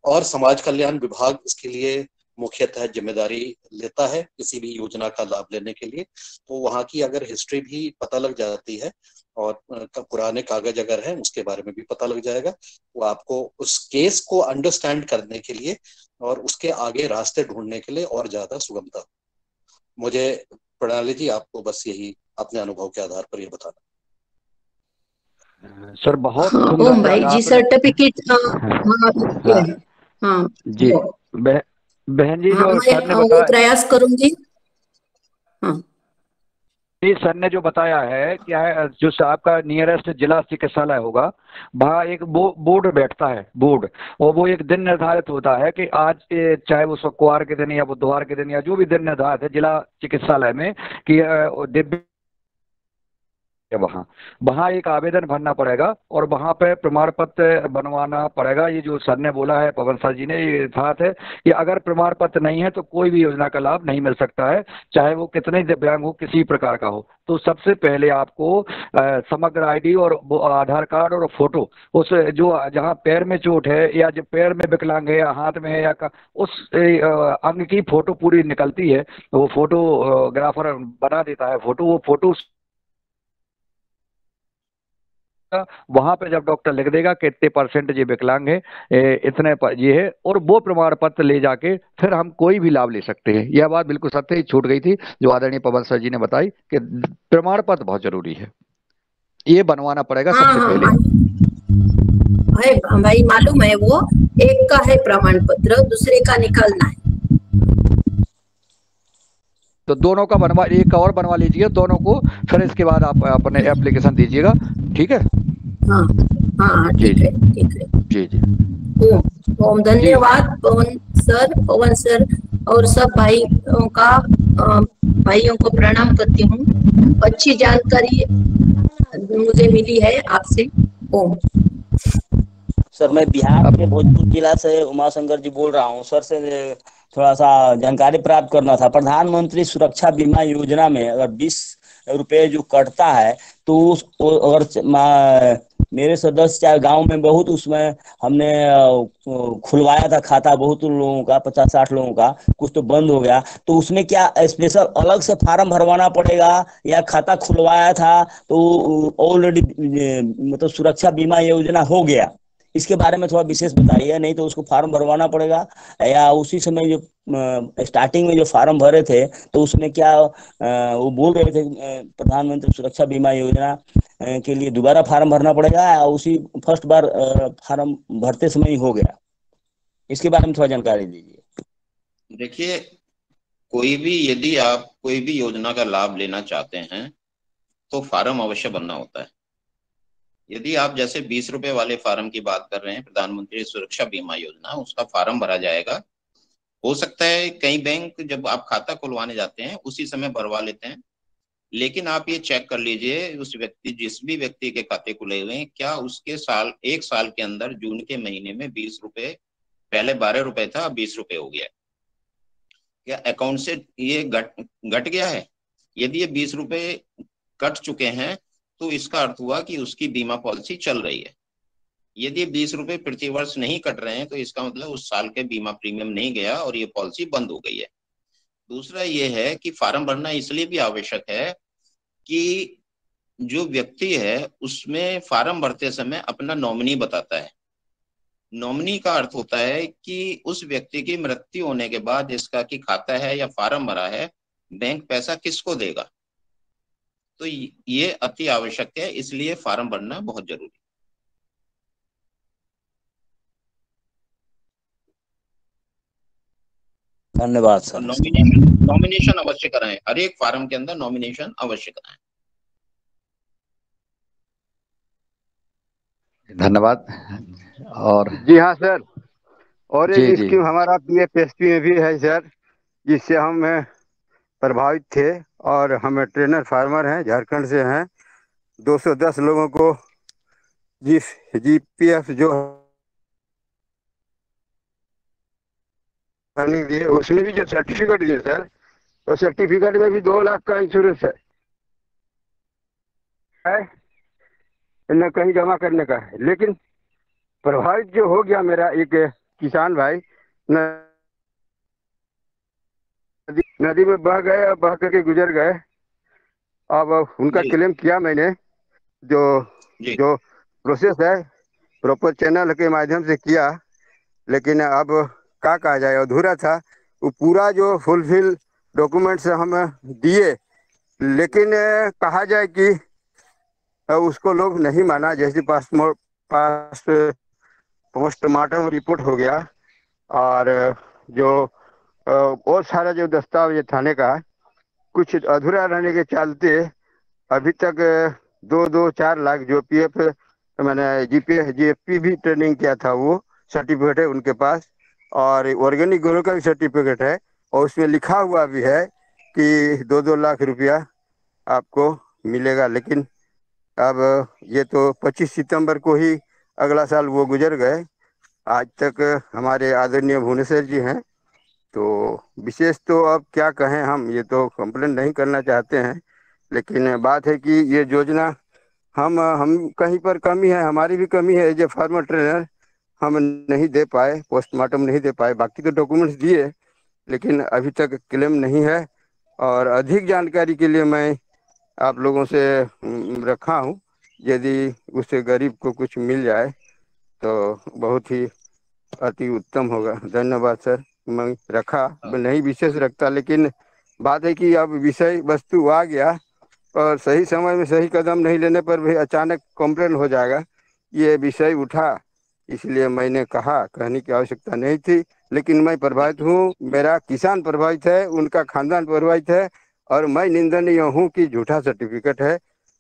और समाज कल्याण विभाग इसके लिए मुख्यतः जिम्मेदारी लेता है किसी भी योजना का लाभ लेने के लिए, तो वहाँ की अगर हिस्ट्री भी पता लग जाती है और पुराने कागज अगर है उसके बारे में भी पता लग जाएगा, वो आपको उस केस को अंडरस्टैंड करने के लिए और उसके आगे रास्ते ढूंढने के लिए और ज्यादा सुगमता। मुझे प्रणाली जी आपको बस यही अपने अनुभव के आधार पर ये बताना। सर बहुत हाँ सुंदर ओम भाई बात जी आपने। सर्टिफिकेट हाँ ये हाँ है हाँ जी, वो बहन जी हाँ जो सर ने मैं वो बताया, प्रयास करूंगी। हाँ जी सर ने जो बताया है क्या है, जो आपका नियरेस्ट जिला चिकित्सालय होगा वहाँ एक बोर्ड बैठता है, बोर्ड, और वो एक दिन निर्धारित होता है कि आज चाहे वो शुक्रवार के दिन या बुधवार के दिन या जो भी दिन निर्धारित है जिला चिकित्सालय में कि दिव्य वहाँ वहाँ एक आवेदन भरना पड़ेगा और वहाँ पे प्रमाण पत्र बनवाना पड़ेगा। ये जो सर ने बोला है, पवन सर जी ने, ये बात है कि अगर प्रमाण पत्र नहीं है तो कोई भी योजना का लाभ नहीं मिल सकता है, चाहे वो कितने दिव्यांग हो, किसी प्रकार का हो। तो सबसे पहले आपको समग्र आईडी और आधार कार्ड और फोटो, उस जो जहाँ पैर में चोट है या जो पैर में विकलांग है या हाथ में है या उस अंग की फोटो पूरी निकलती है, वो फोटोग्राफर बना देता है फोटो, वो फोटो वहां पे जब डॉक्टर लिख देगा कि इतने परसेंट ये विकलांग है, इतने ये है, और वो प्रमाण पत्र ले जाके फिर हम कोई भी लाभ ले सकते हैं। यह बात बिल्कुल सत्य ही छूट गई थी जो आदरणीय पवन सर जी ने बताई कि प्रमाण पत्र बहुत जरूरी है, ये बनवाना पड़ेगा हाँ सबसे हाँ पहले। है भाई, मालूम है वो एक का है प्रमाण पत्र, दूसरे का निकालना है। तो दोनों का बनवा, एक का और बनवा लीजिए दोनों को, फिर इसके बाद आप अपने एप्लीकेशन दीजिएगा, ठीक है? हाँ हाँ जी ठीक है जी ठीक है। जी जी ओम धन्यवाद पवन सर और सब भाइयों का भाइयों को प्रणाम करती हूँ। अच्छी जानकारी मुझे मिली है आपसे। ओम सर मैं बिहार के भोजपुर जिला से उमाशंकर जी बोल रहा हूँ। सर से थोड़ा सा जानकारी प्राप्त करना था। प्रधानमंत्री सुरक्षा बीमा योजना में अगर 20 रुपए जो कटता है तो अगर मेरे सदस्य चाहे गांव में बहुत, उसमें हमने खुलवाया था खाता बहुत लोगों का, 50-60 लोगों का, कुछ तो बंद हो गया, तो उसमें क्या स्पेशल अलग से फार्म भरवाना पड़ेगा या खाता खुलवाया था तो ऑलरेडी मतलब सुरक्षा बीमा योजना हो गया? इसके बारे में थोड़ा विशेष बताइए, नहीं तो उसको फार्म भरवाना पड़ेगा या उसी समय जो स्टार्टिंग में जो फार्म भरे थे तो उसमें क्या वो बोल रहे थे प्रधानमंत्री सुरक्षा बीमा योजना के लिए दोबारा फार्म भरना पड़ेगा या उसी फर्स्ट बार फार्म भरते समय ही हो गया? इसके बारे में थोड़ा जानकारी दीजिए। देखिए, यदि आप कोई भी योजना का लाभ लेना चाहते हैं तो फार्म अवश्य भरना होता है। यदि आप जैसे 20 रुपए वाले फार्म की बात कर रहे हैं, प्रधानमंत्री सुरक्षा बीमा योजना, उसका फार्म भरा जाएगा। हो सकता है कई बैंक जब आप खाता खुलवाने जाते हैं उसी समय भरवा लेते हैं, लेकिन आप ये चेक कर लीजिए उस व्यक्ति, जिस भी व्यक्ति के खाते खुले हुए हैं, क्या उसके एक साल के अंदर जून के महीने में 20 रुपए, पहले 12 रुपए था, अब 20 रुपए हो गया, क्या अकाउंट से ये घट गया है? यदि ये 20 रुपए कट चुके हैं तो इसका अर्थ हुआ कि उसकी बीमा पॉलिसी चल रही है। यदि 20 रुपए प्रति वर्ष नहीं कट रहे हैं तो इसका मतलब उस साल के बीमा प्रीमियम नहीं गया और ये पॉलिसी बंद हो गई है। दूसरा ये है कि फार्म भरना इसलिए भी आवश्यक है कि जो व्यक्ति है उसमें फार्म भरते समय अपना नॉमिनी बताता है। नॉमिनी का अर्थ होता है कि उस व्यक्ति की मृत्यु होने के बाद जिसका कि खाता है या फार्म भरा है, बैंक पैसा किसको देगा। तो ये अति आवश्यक है, इसलिए फार्म भरना बहुत जरूरी है। धन्यवाद सर। नॉमिनेशन अवश्य कराएं, हर एक फार्म के अंदर नॉमिनेशन अवश्य कराएं। धन्यवाद। और जी हाँ सर, और जी एक जी स्कीम हमारा PFSP में भी है सर, जिससे हम प्रभावित थे और हम ट्रेनर फार्मर हैं, झारखंड से हैं। 210 लोगों को GPF जो फंडिंग दिए, उसमें भी जो सर्टिफिकेट दिए सर, तो सर्टिफिकेट में भी 2 लाख का इंश्योरेंस है न कहीं जमा करने का है। लेकिन प्रभावित जो हो गया मेरा एक किसान भाई न नदी में बह गए और बह करके गुजर गए। अब उनका क्लेम किया मैंने, जो प्रोसेस है प्रॉपर चैनल के माध्यम से किया, लेकिन अब क्या कहा जाए, अधूरा था। वो पूरा जो फुलफिल डॉक्यूमेंट्स हम दिए, लेकिन कहा जाए कि उसको लोग नहीं माना। जैसे पोस्टमार्टम रिपोर्ट हो गया और जो बहुत सारा जो दस्तावेज थाने का कुछ अधूरा रहने के चलते अभी तक 4 लाख जो पीएफ मैंने जीएफपी भी ट्रेनिंग किया था, वो सर्टिफिकेट है उनके पास, और ऑर्गेनिक ग्रो का भी सर्टिफिकेट है, और उसमें लिखा हुआ भी है कि 2 लाख रुपया आपको मिलेगा। लेकिन अब ये तो 25 सितंबर को ही अगला साल वो गुजर गए। आज तक हमारे आदरणीय भुवनेश्वर जी हैं, तो विशेष तो अब क्या कहें, हम ये तो कंप्लेन नहीं करना चाहते हैं, लेकिन बात है कि ये योजना हम कहीं पर कमी है, हमारी भी कमी है। एज ए फार्मर ट्रेनर हम नहीं दे पाए, पोस्टमार्टम नहीं दे पाए, बाकी तो डॉक्यूमेंट्स दिए, लेकिन अभी तक क्लेम नहीं है। और अधिक जानकारी के लिए मैं आप लोगों से रखा हूँ, यदि उस गरीब को कुछ मिल जाए तो बहुत ही अति उत्तम होगा। धन्यवाद सर। मैं रखा नहीं, विशेष रखता, लेकिन बात है कि अब विषय वस्तु आ गया और सही समय में सही कदम नहीं लेने पर भी अचानक कंप्लेन हो जाएगा। ये विषय उठा, इसलिए मैंने कहा, कहने की आवश्यकता नहीं थी, लेकिन मैं प्रभावित हूँ, मेरा किसान प्रभावित है, उनका खानदान प्रभावित है, और मैं निंदनीय हूँ कि झूठा सर्टिफिकेट है।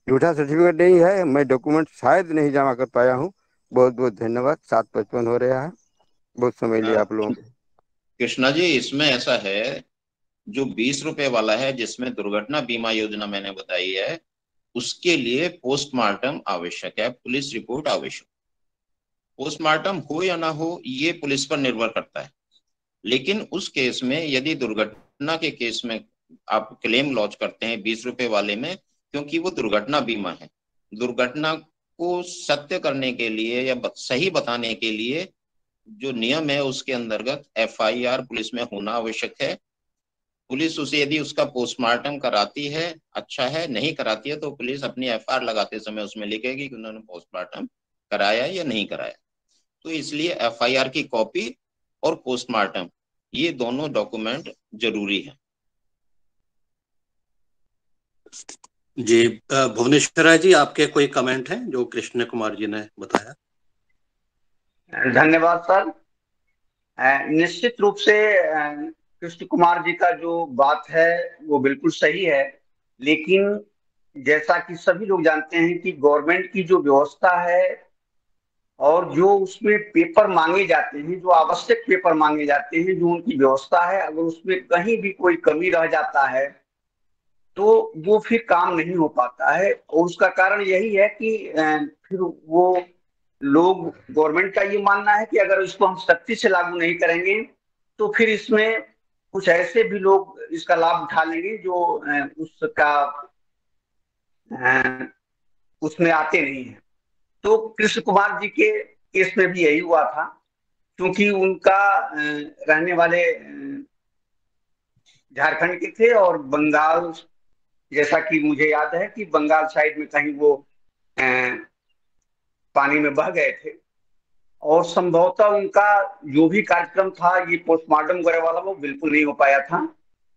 झूठा सर्टिफिकेट नहीं है, मैं डॉक्यूमेंट शायद नहीं जमा कर पाया हूँ। बहुत बहुत धन्यवाद। 7:55 हो रहा है, बहुत समय लिया आप लोगों को। कृष्णा जी, इसमें ऐसा है, जो 20 रुपए वाला है जिसमें दुर्घटना बीमा योजना मैंने बताई है, उसके लिए पोस्टमार्टम आवश्यक है, पुलिस रिपोर्ट आवश्यक। पोस्टमार्टम हो या ना हो ये पुलिस पर निर्भर करता है, लेकिन उस केस में यदि दुर्घटना के केस में आप क्लेम लॉन्च करते हैं 20 रुपए वाले में, क्योंकि वो दुर्घटना बीमा है, दुर्घटना को सत्य करने के लिए या सही बताने के लिए जो नियम है उसके अंतर्गत एफआईआर पुलिस में होना आवश्यक है। पुलिस उसे यदि उसका पोस्टमार्टम कराती है, अच्छा है, नहीं कराती है तो पुलिस अपनी एफआईआर लगाते समय उसमें लिखेगी कि उन्होंने पोस्टमार्टम कराया या नहीं कराया। तो इसलिए एफआईआर की कॉपी और पोस्टमार्टम ये दोनों डॉक्यूमेंट जरूरी है। जी भुवनेश्वर जी, आपके कोई कमेंट हैं जो कृष्ण कुमार जी ने बताया? धन्यवाद सर। निश्चित रूप से कृष्ण कुमार जी का जो बात है वो बिल्कुल सही है, लेकिन जैसा कि सभी लोग जानते हैं कि गवर्नमेंट की जो व्यवस्था है और जो उसमें पेपर मांगे जाते हैं, जो आवश्यक पेपर मांगे जाते हैं, जो उनकी व्यवस्था है, अगर उसमें कहीं भी कोई कमी रह जाता है तो वो फिर काम नहीं हो पाता है। और उसका कारण यही है कि फिर वो लोग, गवर्नमेंट का ये मानना है कि अगर इसको हम सख्ती से लागू नहीं करेंगे तो फिर इसमें कुछ ऐसे भी लोग इसका लाभ उठा लेंगे जो उसमें आते नहीं है। तो कृष्ण कुमार जी के केस में भी यही हुआ था, क्योंकि उनका रहने वाले झारखंड के थे और बंगाल, जैसा कि मुझे याद है कि बंगाल साइड में कहीं वो पानी में बह गए थे, और संभवतः उनका जो भी कार्यक्रम था ये पोस्टमार्टम वगैरह वाला वो बिल्कुल नहीं हो पाया था।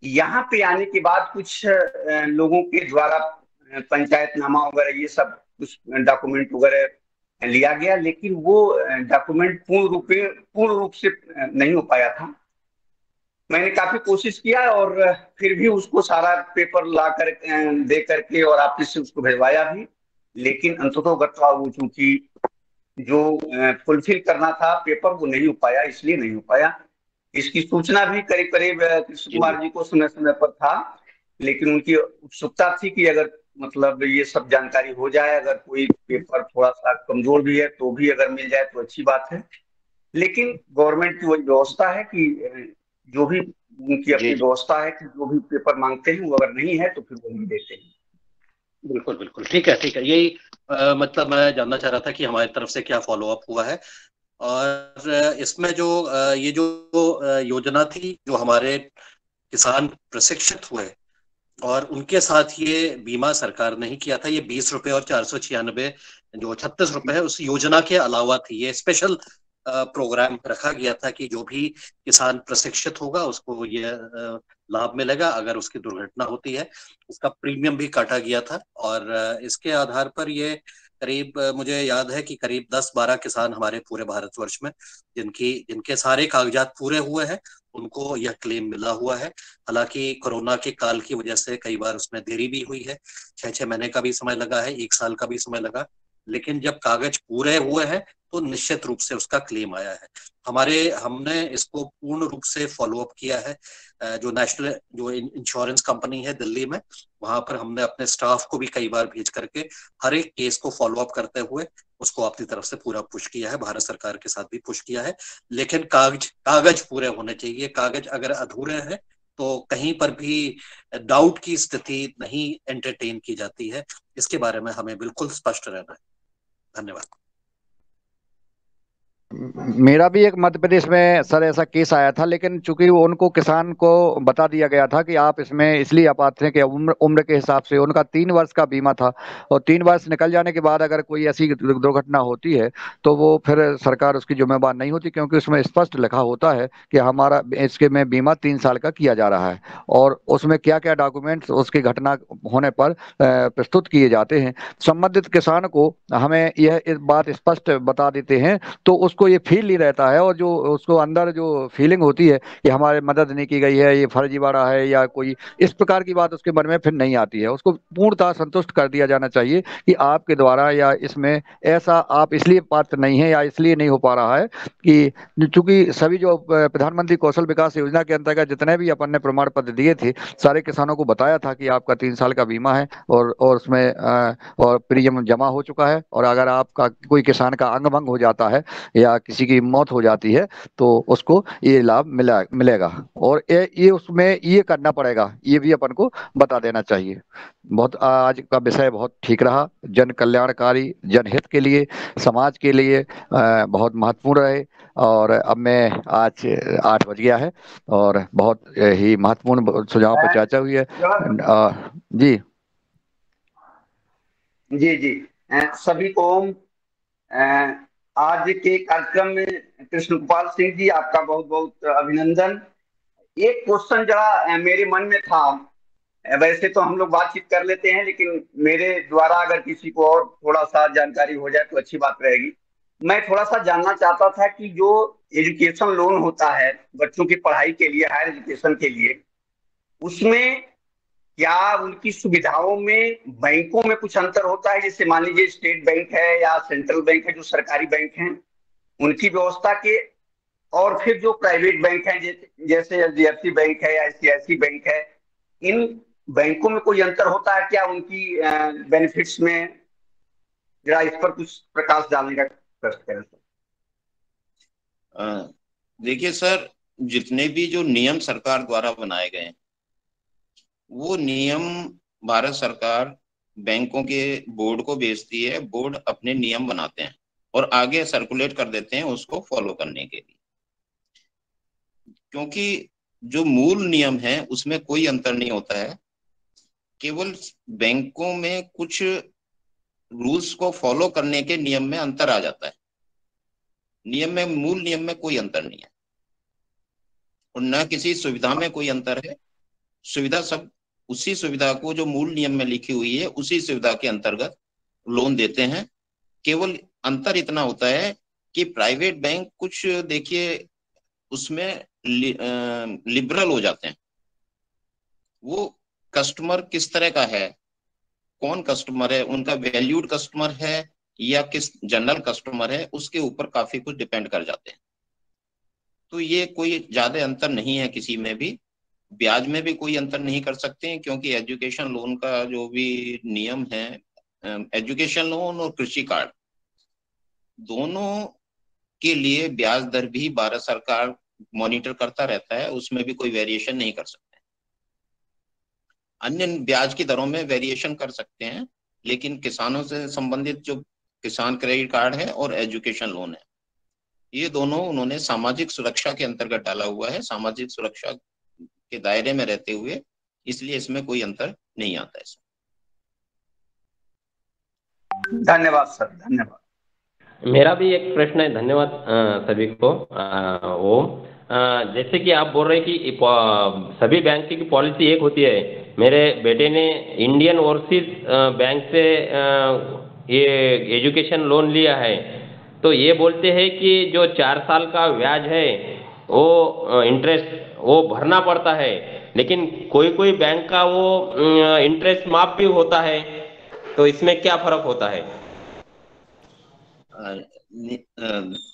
यहाँ पे आने के बाद कुछ लोगों के द्वारा पंचायतनामा वगैरह ये सब कुछ डॉक्यूमेंट वगैरह लिया गया, लेकिन वो डॉक्यूमेंट पूर्ण रूप से नहीं हो पाया था। मैंने काफी कोशिश किया और फिर भी उसको सारा पेपर ला कर दे करके और ऑफिस से उसको भिजवाया भी, लेकिन अंततोगत्वा वो चूंकि जो फुलफिल करना था पेपर वो नहीं हो पाया, इसलिए नहीं हो पाया। इसकी सूचना भी करीब करीब कृष्ण कुमार जी को समय समय पर था, लेकिन उनकी उत्सुकता थी कि अगर मतलब ये सब जानकारी हो जाए, अगर कोई पेपर थोड़ा सा कमजोर भी है तो भी अगर मिल जाए तो अच्छी बात है। लेकिन गवर्नमेंट की वही व्यवस्था है कि जो भी उनकी अपनी व्यवस्था है कि जो भी पेपर मांगते हैं वो अगर नहीं है तो फिर वो नहीं देते हैं। बिल्कुल बिल्कुल, ठीक है ठीक है। यही मतलब मैं जानना चाह रहा था कि हमारी तरफ से क्या फॉलो अप हुआ है। और इसमें जो ये जो योजना थी जो हमारे किसान प्रशिक्षित हुए और उनके साथ ये बीमा सरकार ने ही किया था। ये 20 रुपए और 496 जो 36 रुपए है उस योजना के अलावा थी। ये स्पेशल प्रोग्राम रखा गया था कि जो भी किसान प्रशिक्षित होगा उसको ये लाभ मिलेगा। अगर उसकी दुर्घटना होती है उसका प्रीमियम भी काटा गया था। और इसके आधार पर ये करीब मुझे याद है कि करीब 10-12 किसान हमारे पूरे भारतवर्ष में जिनके सारे कागजात पूरे हुए हैं उनको यह क्लेम मिला हुआ है। हालांकि कोरोना के काल की वजह से कई बार उसमें देरी भी हुई है, 6 महीने का भी समय लगा है, 1 साल का भी समय लगा, लेकिन जब कागज पूरे हुए हैं तो निश्चित रूप से उसका क्लेम आया है। हमने इसको पूर्ण रूप से फॉलोअप किया है। जो नेशनल जो इंश्योरेंस कंपनी है दिल्ली में, वहां पर हमने अपने स्टाफ को भी कई बार भेज करके हर एक केस को फॉलोअप करते हुए उसको अपनी तरफ से पूरा पुश किया है, भारत सरकार के साथ भी पुश किया है। लेकिन कागज पूरे होने चाहिए। कागज अगर अधूरे हैं तो कहीं पर भी डाउट की स्थिति नहीं एंटरटेन की जाती है। इसके बारे में हमें बिल्कुल स्पष्ट रहना है। धन्यवाद। मेरा भी एक मध्य प्रदेश में सर ऐसा केस आया था, लेकिन चूंकि उनको किसान को बता दिया गया था कि आप इसमें इसलिए अपात्र हैं कि उम्र के हिसाब से उनका 3 वर्ष का बीमा था, और 3 वर्ष निकल जाने के बाद अगर कोई ऐसी दुर्घटना होती है तो वो फिर सरकार उसकी जिम्मेदार नहीं होती, क्योंकि उसमें स्पष्ट लिखा होता है कि हमारा इसके में बीमा 3 साल का किया जा रहा है, और उसमें क्या क्या डॉक्यूमेंट्स उसकी घटना होने पर प्रस्तुत किए जाते हैं। संबंधित किसान को हमें यह इस बात स्पष्ट बता देते हैं तो उसको ये फील नहीं रहता है, और जो उसको अंदर जो फीलिंग होती है कि हमारे मदद नहीं की गई है, ये फर्जीवाड़ा है या कोई इस प्रकार की बात उसके मन में फिर नहीं आती है। उसको पूर्णतः संतुष्ट कर दिया जाना चाहिए कि आपके द्वारा या इसमें ऐसा आप इसलिए पात्र नहीं है या इसलिए नहीं हो पा रहा है कि चूंकि सभी जो प्रधानमंत्री कौशल विकास योजना के अंतर्गत जितने भी अपन ने प्रमाण पत्र दिए थे, सारे किसानों को बताया था कि आपका 3 साल का बीमा है और उसमें और प्रीमियम जमा हो चुका है, और अगर आपका कोई किसान का अंग भंग हो जाता है या किसी की मौत हो जाती है तो उसको ये लाभ मिलेगा, और ये उसमें ये करना पड़ेगा, ये भी अपन को बता देना चाहिए। बहुत आज का विषय बहुत ठीक रहा, जन कल्याणकारी, जनहित के लिए, समाज के लिए बहुत महत्वपूर्ण रहे। और अब मैं आज 8 बज गया है और बहुत ही महत्वपूर्ण सुझाव पर चर्चा हुई है। जी जी जी सभी को आज के कार्यक्रम में कृष्ण गोपाल सिंह जी आपका बहुत बहुत अभिनंदन। एक क्वेश्चन जरा मेरे मन में था, वैसे तो हम लोग बातचीत कर लेते हैं लेकिन मेरे द्वारा अगर किसी को और थोड़ा सा जानकारी हो जाए तो अच्छी बात रहेगी। मैं थोड़ा सा जानना चाहता था कि जो एजुकेशन लोन होता है बच्चों की पढ़ाई के लिए, हायर एजुकेशन के लिए, उसमें क्या उनकी सुविधाओं में बैंकों में कुछ अंतर होता है? जैसे मान लीजिए स्टेट बैंक है या सेंट्रल बैंक है, जो सरकारी बैंक हैं, उनकी व्यवस्था के, और फिर जो प्राइवेट बैंक है जैसे एचडीएफसी बैंक है या आईसीआईसी बैंक है, इन बैंकों में कोई अंतर होता है क्या उनकी बेनिफिट्स में? जरा इस पर कुछ प्रकाश डालने का प्रयास करें। देखिए सर, जितने भी जो नियम सरकार द्वारा बनाए गए हैं वो नियम भारत सरकार बैंकों के बोर्ड को भेजती है, बोर्ड अपने नियम बनाते हैं और आगे सर्कुलेट कर देते हैं उसको फॉलो करने के लिए। क्योंकि जो मूल नियम है उसमें कोई अंतर नहीं होता है, केवल बैंकों में कुछ रूल्स को फॉलो करने के नियम में अंतर आ जाता है। नियम में, मूल नियम में कोई अंतर नहीं है और न किसी सुविधा में कोई अंतर है। सुविधा सब उसी सुविधा को जो मूल नियम में लिखी हुई है उसी सुविधा के अंतर्गत लोन देते हैं। केवल अंतर इतना होता है कि प्राइवेट बैंक कुछ देखिए उसमें लिबरल हो जाते हैं। वो कस्टमर किस तरह का है, कौन कस्टमर है, उनका वैल्यूड कस्टमर है या किस जनरल कस्टमर है, उसके ऊपर काफी कुछ डिपेंड कर जाते हैं। तो ये कोई ज्यादा अंतर नहीं है किसी में भी। ब्याज में भी कोई अंतर नहीं कर सकते हैं, क्योंकि एजुकेशन लोन का जो भी नियम है, एजुकेशन लोन और कृषि कार्ड दोनों के लिए ब्याज दर भी भारत सरकार मॉनिटर करता रहता है, उसमें भी कोई वेरिएशन नहीं कर सकते। अन्य ब्याज की दरों में वेरिएशन कर सकते हैं, लेकिन किसानों से संबंधित जो किसान क्रेडिट कार्ड है और एजुकेशन लोन है, ये दोनों उन्होंने सामाजिक सुरक्षा के अंतर्गत डाला हुआ है। सामाजिक सुरक्षा के दायरे में रहते हुए, इसलिए इसमें कोई अंतर नहीं आता है। धन्यवाद सर, धन्यवाद। मेरा भी एक प्रश्न है, धन्यवाद सभी को। ओम, जैसे कि आप बोल रहे हैं कि सभी बैंक की पॉलिसी एक होती है। मेरे बेटे ने इंडियन ओवरसीज बैंक से ये एजुकेशन लोन लिया है, तो ये बोलते हैं कि जो 4 साल का ब्याज है वो इंटरेस्ट वो भरना पड़ता है, लेकिन कोई कोई बैंक का वो इंटरेस्ट माफ भी होता है, तो इसमें क्या फर्क होता है?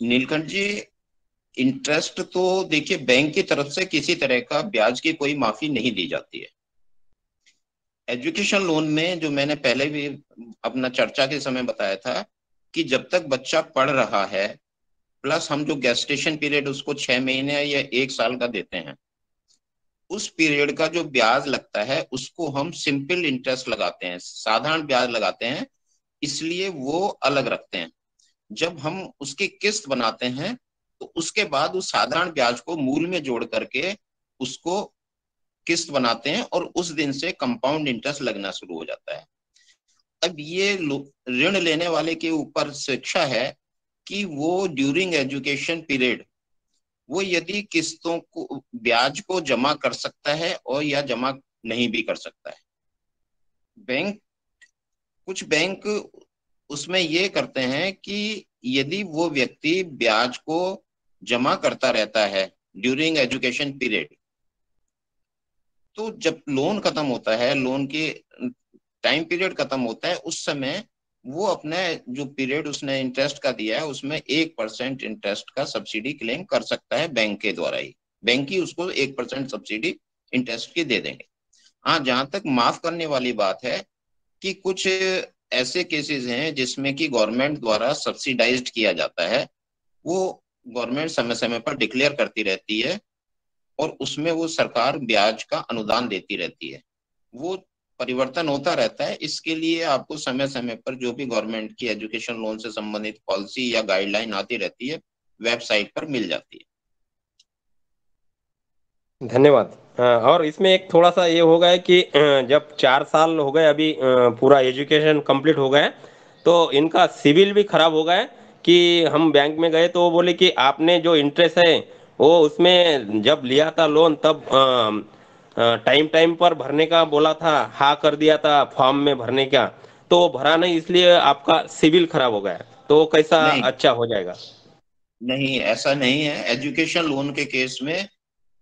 नीलकंठ जी, इंटरेस्ट तो देखिए बैंक की तरफ से किसी तरह का ब्याज की कोई माफी नहीं दी जाती है। एजुकेशन लोन में जो मैंने पहले भी अपना चर्चा के समय बताया था कि जब तक बच्चा पढ़ रहा है, प्लस हम जो गेस्टेशन पीरियड उसको 6 महीने या 1 साल का देते हैं, उस पीरियड का जो ब्याज लगता है उसको हम सिंपल इंटरेस्ट लगाते हैं, साधारण ब्याज लगाते हैं, इसलिए वो अलग रखते हैं। जब हम उसकी किस्त बनाते हैं तो उसके बाद उस साधारण ब्याज को मूल में जोड़ करके उसको किस्त बनाते हैं और उस दिन से कंपाउंड इंटरेस्ट लगना शुरू हो जाता है। अब ये ऋण लेने वाले के ऊपर शिक्षा है कि वो ड्यूरिंग एजुकेशन पीरियड वो यदि किस्तों को ब्याज को जमा कर सकता है और या जमा नहीं भी कर सकता है। कुछ बैंक उसमें ये करते हैं कि यदि वो व्यक्ति ब्याज को जमा करता रहता है ड्यूरिंग एजुकेशन पीरियड, तो जब लोन खत्म होता है, लोन की टाइम पीरियड खत्म होता है, उस समय वो अपने जो पीरियड उसने इंटरेस्ट का दिया है उसमें 1% इंटरेस्ट का सब्सिडी क्लेम कर सकता है बैंक के द्वारा ही। बैंक ही उसको 1% सब्सिडी इंटरेस्ट की दे देंगे। हाँ, जहां तक माफ करने वाली बात है कि कुछ ऐसे केसेस हैं जिसमें कि गवर्नमेंट द्वारा सब्सिडाइज्ड किया जाता है, वो गवर्नमेंट समय समय पर डिक्लेयर करती रहती है और उसमें वो सरकार ब्याज का अनुदान देती रहती है, वो परिवर्तन होता रहता है। इसके लिए आपको समय समय पर जो भी गवर्नमेंट की एजुकेशन लोन से संबंधित पॉलिसी या गाइडलाइन आती रहती है, वेबसाइट पर मिल जाती है। धन्यवाद। और इसमें एक थोड़ा सा ये हो गया कि जब 4 साल हो गए, अभी पूरा एजुकेशन कंप्लीट हो गया, तो इनका सिविल भी खराब हो गया कि हम बैंक में गए तो वो बोले कि आपने जो इंटरेस्ट है वो उसमें जब लिया था लोन तब टाइम टाइम पर भरने का बोला था, हाँ कर दिया था फॉर्म में भरने का, तो वो भरा नहीं, इसलिए आपका सिविल खराब हो गया। तो कैसा अच्छा हो जाएगा? नहीं, ऐसा नहीं है। एजुकेशन लोन के केस में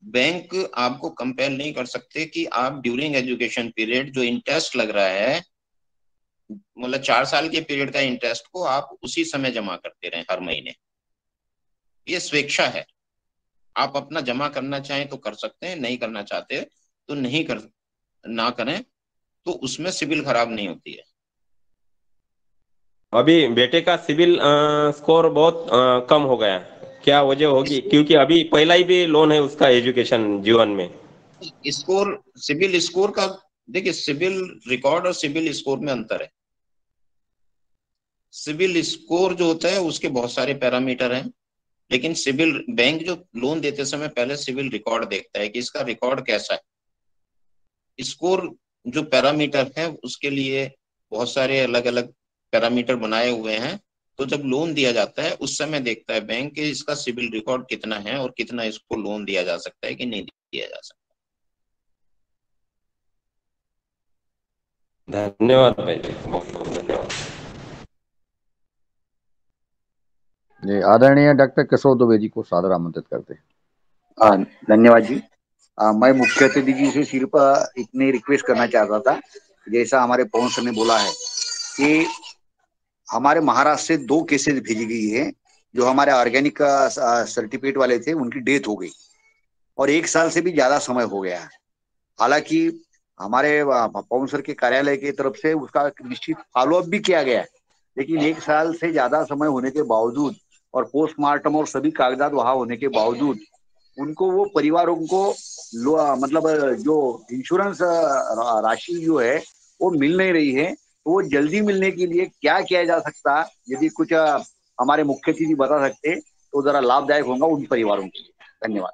बैंक आपको कंपेल नहीं कर सकते कि आप ड्यूरिंग एजुकेशन पीरियड जो इंटरेस्ट लग रहा है, मतलब 4 साल के पीरियड का इंटरेस्ट को आप उसी समय जमा करते रहें हर महीने। ये स्वेच्छा है, आप अपना जमा करना चाहें तो कर सकते हैं, नहीं करना चाहते तो ना करें, तो उसमें सिविल खराब नहीं होती है। अभी बेटे का सिविल स्कोर बहुत कम हो गया, क्या वजह होगी? क्योंकि अभी पहला ही भी लोन है उसका एजुकेशन जीवन में। सिविल स्कोर का देखिए, सिविल रिकॉर्ड और सिविल स्कोर में अंतर है। सिविल स्कोर जो होता है उसके बहुत सारे पैरामीटर हैं, लेकिन सिविल बैंक जो लोन देते समय पहले सिविल रिकॉर्ड देखता है कि इसका रिकॉर्ड कैसा है। स्कोर जो पैरामीटर है उसके लिए बहुत सारे अलग अलग पैरामीटर बनाए हुए हैं, तो जब लोन दिया जाता है उस समय देखता है बैंक कि इसका सिविल रिकॉर्ड कितना है और कितना इसको लोन दिया जा सकता है कि नहीं दिया जा सकता। धन्यवाद भाई जी, बहुत बहुत धन्यवाद। जी, आदरणीय डॉक्टर किशोर दुबे जी को सादर आमंत्रित करते हैं। धन्यवाद जी। मैं मुख्य अतिथि जी से सिर्फ इतनी रिक्वेस्ट करना चाहता था, जैसा हमारे पवन सर ने बोला है कि हमारे महाराष्ट्र से 2 केसेस भेजी गई है, जो हमारे ऑर्गेनिक सर्टिफिकेट वाले थे, उनकी डेथ हो गई और 1 साल से भी ज्यादा समय हो गया है। हालांकि हमारे पवन सर के कार्यालय की तरफ से उसका निश्चित फॉलोअप भी किया गया है, लेकिन 1 साल से ज्यादा समय होने के बावजूद और पोस्टमार्टम और सभी कागजात वहां होने के बावजूद उनको वो परिवारों को मतलब जो इंश्योरेंस राशि जो है वो मिल नहीं रही है। तो वो जल्दी मिलने के लिए क्या किया जा सकता, यदि कुछ हमारे मुख्य अतिथि बता सकते तो जरा लाभदायक होगा उन परिवारों के लिए। धन्यवाद।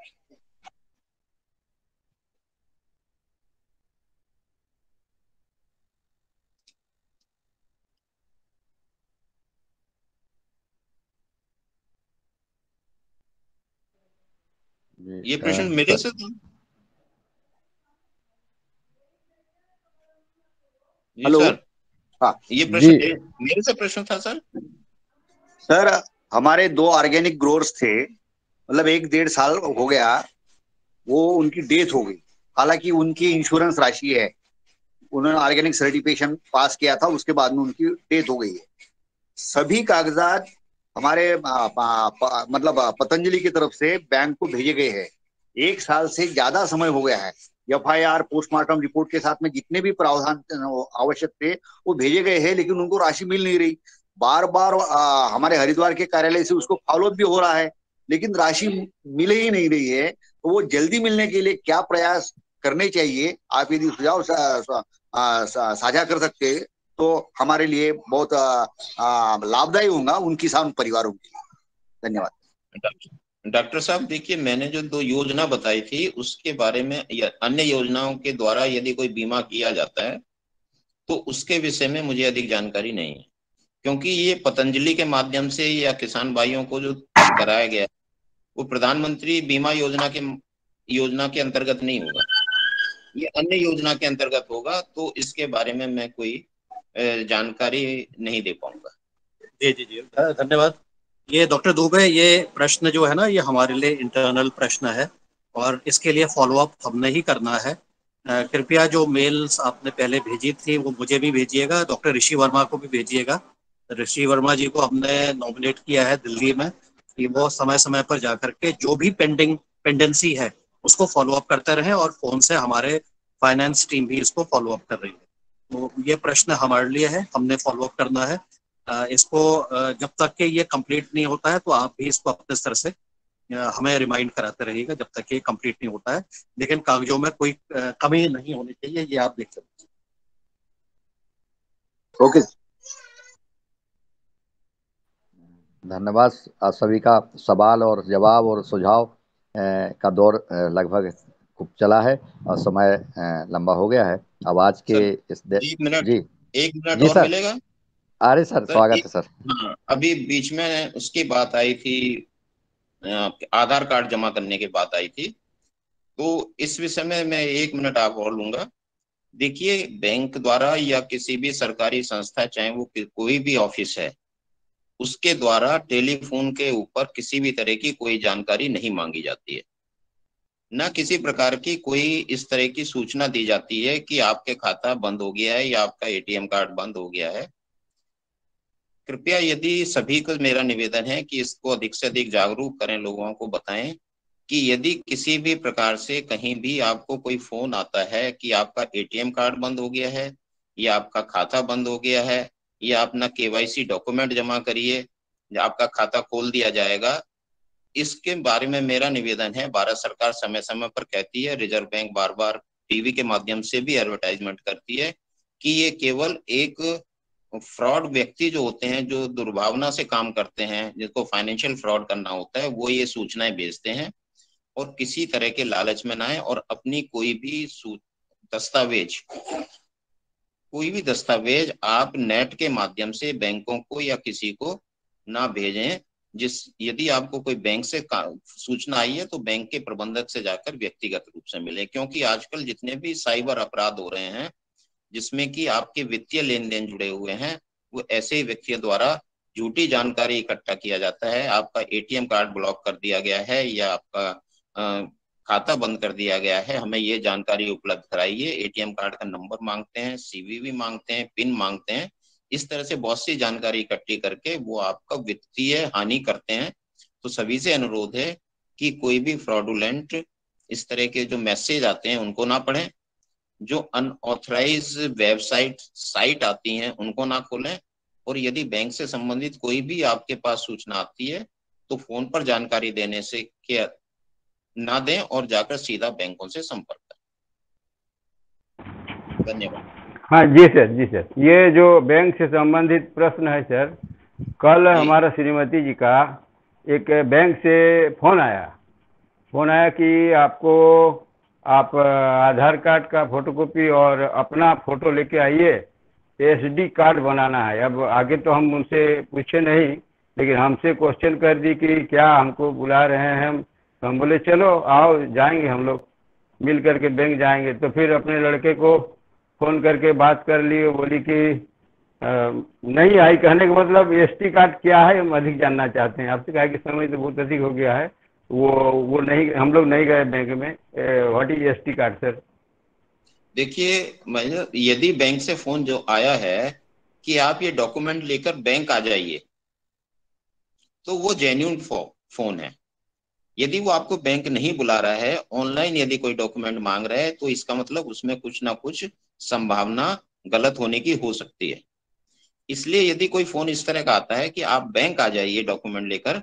ये प्रश्न मेरे से था। हेलो। सर, हाँ ये प्रश्न मेरे से प्रश्न था सर। सर, हमारे 2 ऑर्गेनिक ग्रोअर्स थे, मतलब 1-1.5 साल हो गया, वो उनकी डेथ हो गई। हालांकि उनकी इंश्योरेंस राशि है, उन्होंने ऑर्गेनिक सर्टिफिकेशन पास किया था, उसके बाद में उनकी डेथ हो गई है। सभी कागजात हमारे मतलब पतंजलि की तरफ से बैंक को भेजे गए हैं। 1 साल से ज्यादा समय हो गया है। FIR, पोस्टमार्टम रिपोर्ट के साथ में जितने भी प्रावधान आवश्यक थे वो भेजे गए हैं, लेकिन उनको राशि मिल नहीं रही। बार बार हमारे हरिद्वार के कार्यालय से उसको फॉलोअप भी हो रहा है, लेकिन राशि मिल ही नहीं रही है। तो वो जल्दी मिलने के लिए क्या प्रयास करने चाहिए, आप यदि सुझाव साझा कर सकते हैं तो हमारे लिए बहुत लाभदायी होगा, उन किसान परिवारों के लिए। धन्यवाद। डॉक्टर साहब, देखिए, मैंने जो 2 योजना बताई थी उसके बारे में या अन्य योजनाओं के द्वारा यदि कोई बीमा किया जाता है तो उसके विषय में मुझे अधिक जानकारी नहीं है, क्योंकि ये पतंजलि के माध्यम से या किसान भाइयों को जो कराया गया वो प्रधानमंत्री बीमा योजना के अंतर्गत नहीं होगा, ये अन्य योजना के अंतर्गत होगा। तो इसके बारे में मैं कोई जानकारी नहीं दे पाऊंगा। जी जी जी, धन्यवाद। ये डॉक्टर दुबे, ये प्रश्न जो है ना, ये हमारे लिए इंटरनल प्रश्न है और इसके लिए फॉलोअप हमने ही करना है। कृपया जो मेल्स आपने पहले भेजी थी वो मुझे भी भेजिएगा, डॉक्टर ऋषि वर्मा को भी भेजिएगा। ऋषि वर्मा जी को हमने नॉमिनेट किया है दिल्ली में कि वो समय समय पर जाकर के जो भी पेंडेंसी है उसको फॉलोअप करते रहें, और फोन से हमारे फाइनेंस टीम भी इसको फॉलोअप कर रही है। तो ये प्रश्न हमारे लिए है, हमने फॉलोअप करना है इसको। जब तक कि ये कंप्लीट नहीं होता है तो आप भी इसको अपने स्तर से हमें रिमाइंड कराते रहिएगा जब तक ये कंप्लीट नहीं होता है, लेकिन कागजों में कोई कमी नहीं होनी चाहिए, ये आप देख सकते हैं। ओके, धन्यवाद। आप सभी का सवाल और जवाब और सुझाव का दौर लगभग खूब चला है और समय लंबा हो गया है। अब आज के इस एक मिनट जी और सर, मिलेगा? अरे सर, स्वागत है सर। हाँ, अभी बीच में उसकी बात आई थी, आधार कार्ड जमा करने की बात आई थी, तो इस विषय में मैं 1 मिनट आप और लूंगा। देखिए, बैंक द्वारा या किसी भी सरकारी संस्था, चाहे वो कोई भी ऑफिस है, उसके द्वारा टेलीफोन के ऊपर किसी भी तरह की कोई जानकारी नहीं मांगी जाती है, ना किसी प्रकार की कोई इस तरह की सूचना दी जाती है कि आपके खाता बंद हो गया है या आपका ATM कार्ड बंद हो गया है। कृपया, यदि सभी को मेरा निवेदन है कि इसको अधिक से अधिक जागरूक करें, लोगों को बताएं कि यदि किसी भी प्रकार से कहीं भी आपको कोई फोन आता है कि आपका ATM कार्ड बंद हो गया है या आपका खाता बंद हो गया है या अपना KYC डॉक्यूमेंट जमा करिए या आपका खाता खोल दिया जाएगा, इसके बारे में मेरा निवेदन है, भारत सरकार समय समय पर कहती है, रिजर्व बैंक बार बार टीवी के माध्यम से भी एडवर्टाइजमेंट करती है कि ये केवल एक फ्रॉड व्यक्ति जो होते हैं, जो दुर्भावना से काम करते हैं, जिसको फाइनेंशियल फ्रॉड करना होता है, वो ये सूचनाएं भेजते हैं और किसी तरह के लालच में ना आए और अपनी कोई भी दस्तावेज आप नेट के माध्यम से बैंकों को या किसी को ना भेजें। यदि आपको कोई बैंक से सूचना आई है तो बैंक के प्रबंधक से जाकर व्यक्तिगत रूप से मिले, क्योंकि आजकल जितने भी साइबर अपराध हो रहे हैं जिसमें कि आपके वित्तीय लेन देन जुड़े हुए हैं, वो ऐसे ही व्यक्तियों द्वारा झूठी जानकारी इकट्ठा किया जाता है। आपका ATM कार्ड ब्लॉक कर दिया गया है या आपका खाता बंद कर दिया गया है, हमें ये जानकारी उपलब्ध कराइए। ATM कार्ड का नंबर मांगते हैं, CVV मांगते हैं, पिन मांगते हैं, इस तरह से बहुत सी जानकारी इकट्ठी करके वो आपका वित्तीय हानि करते हैं। तो सभी से अनुरोध है कि कोई भी फ्रॉडुलेंट इस तरह के जो मैसेज आते हैं उनको ना पढ़ें, जो अनऑथराइज साइट आती हैं उनको ना खोलें, और यदि बैंक से संबंधित कोई भी आपके पास सूचना आती है तो फोन पर जानकारी देने से क्या ना दें और जाकर सीधा बैंकों से संपर्क करें। धन्यवाद। हाँ जी सर, ये जो बैंक से संबंधित प्रश्न है सर, कल हमारा श्रीमती जी का एक बैंक से फोन आया कि आप आधार कार्ड का फोटोकॉपी और अपना फोटो लेके आइए, SD कार्ड बनाना है। अब आगे तो हम उनसे पूछे नहीं, लेकिन हमसे क्वेश्चन कर दी कि क्या हमको बुला रहे हैं हम तो हम बोले चलो आओ जाएंगे, हम लोग मिल करके बैंक जाएंगे। तो फिर अपने लड़के को फोन करके बात कर ली, वो बोली कि नहीं आई। कहने का मतलब एसटी कार्ड क्या है हम अधिक जानना चाहते हैं आपसे। कहा कि समय तो बहुत अधिक हो गया है, वो नहीं, हम लोग नहीं गए बैंक में। What is ST card sir? देखिए यदि बैंक से फोन जो आया है कि आप ये डॉक्यूमेंट लेकर बैंक आ जाइए, तो वो जेन्युइन फोन है। यदि वो आपको बैंक नहीं बुला रहा है, ऑनलाइन यदि कोई डॉक्यूमेंट मांग रहा है, तो इसका मतलब उसमें कुछ ना कुछ संभावना गलत होने की हो सकती है। इसलिए यदि कोई फोन इस तरह का आता है कि आप बैंक आ जाइए डॉक्यूमेंट लेकर,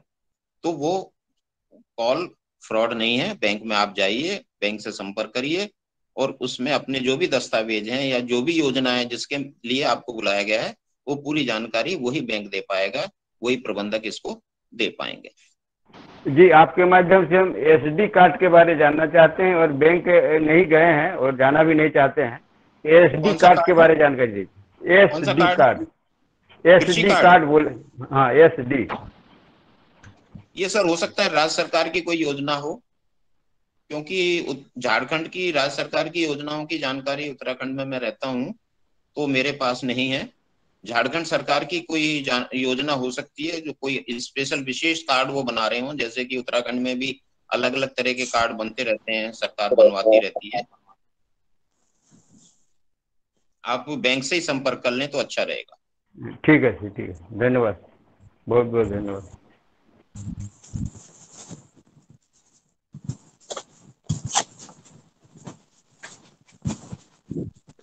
तो वो कॉल फ्रॉड नहीं है। बैंक में आप जाइए, बैंक से संपर्क करिए और उसमें अपने जो भी दस्तावेज हैं या जो भी योजना है जिसके लिए आपको बुलाया गया है, वो पूरी जानकारी वही बैंक दे पाएगा, वही प्रबंधक इसको दे पाएंगे। जी, आपके माध्यम से हम एसडी कार्ड के बारे जानना चाहते हैं और बैंक नहीं गए हैं और जाना भी नहीं चाहते हैं। एसडी कार्ड के बारे जानकारी दीजिए। एसडी कार्ड, एसडी कार्ड बोले? हाँ, एसडी। ये सर हो सकता है राज्य सरकार की कोई योजना हो, क्योंकि झारखंड की राज्य सरकार की योजनाओं की जानकारी उत्तराखंड में मैं रहता हूँ, तो मेरे पास नहीं है। झारखंड सरकार की कोई योजना हो सकती है, जो कोई स्पेशल विशेष कार्ड वो बना रहे हो, जैसे कि उत्तराखंड में भी अलग अलग तरह के कार्ड बनते रहते हैं, सरकार बनवाती रहती है। आप बैंक से ही संपर्क कर लें तो अच्छा रहेगा। ठीक है जी, ठीक है, धन्यवाद, बहुत बहुत धन्यवाद।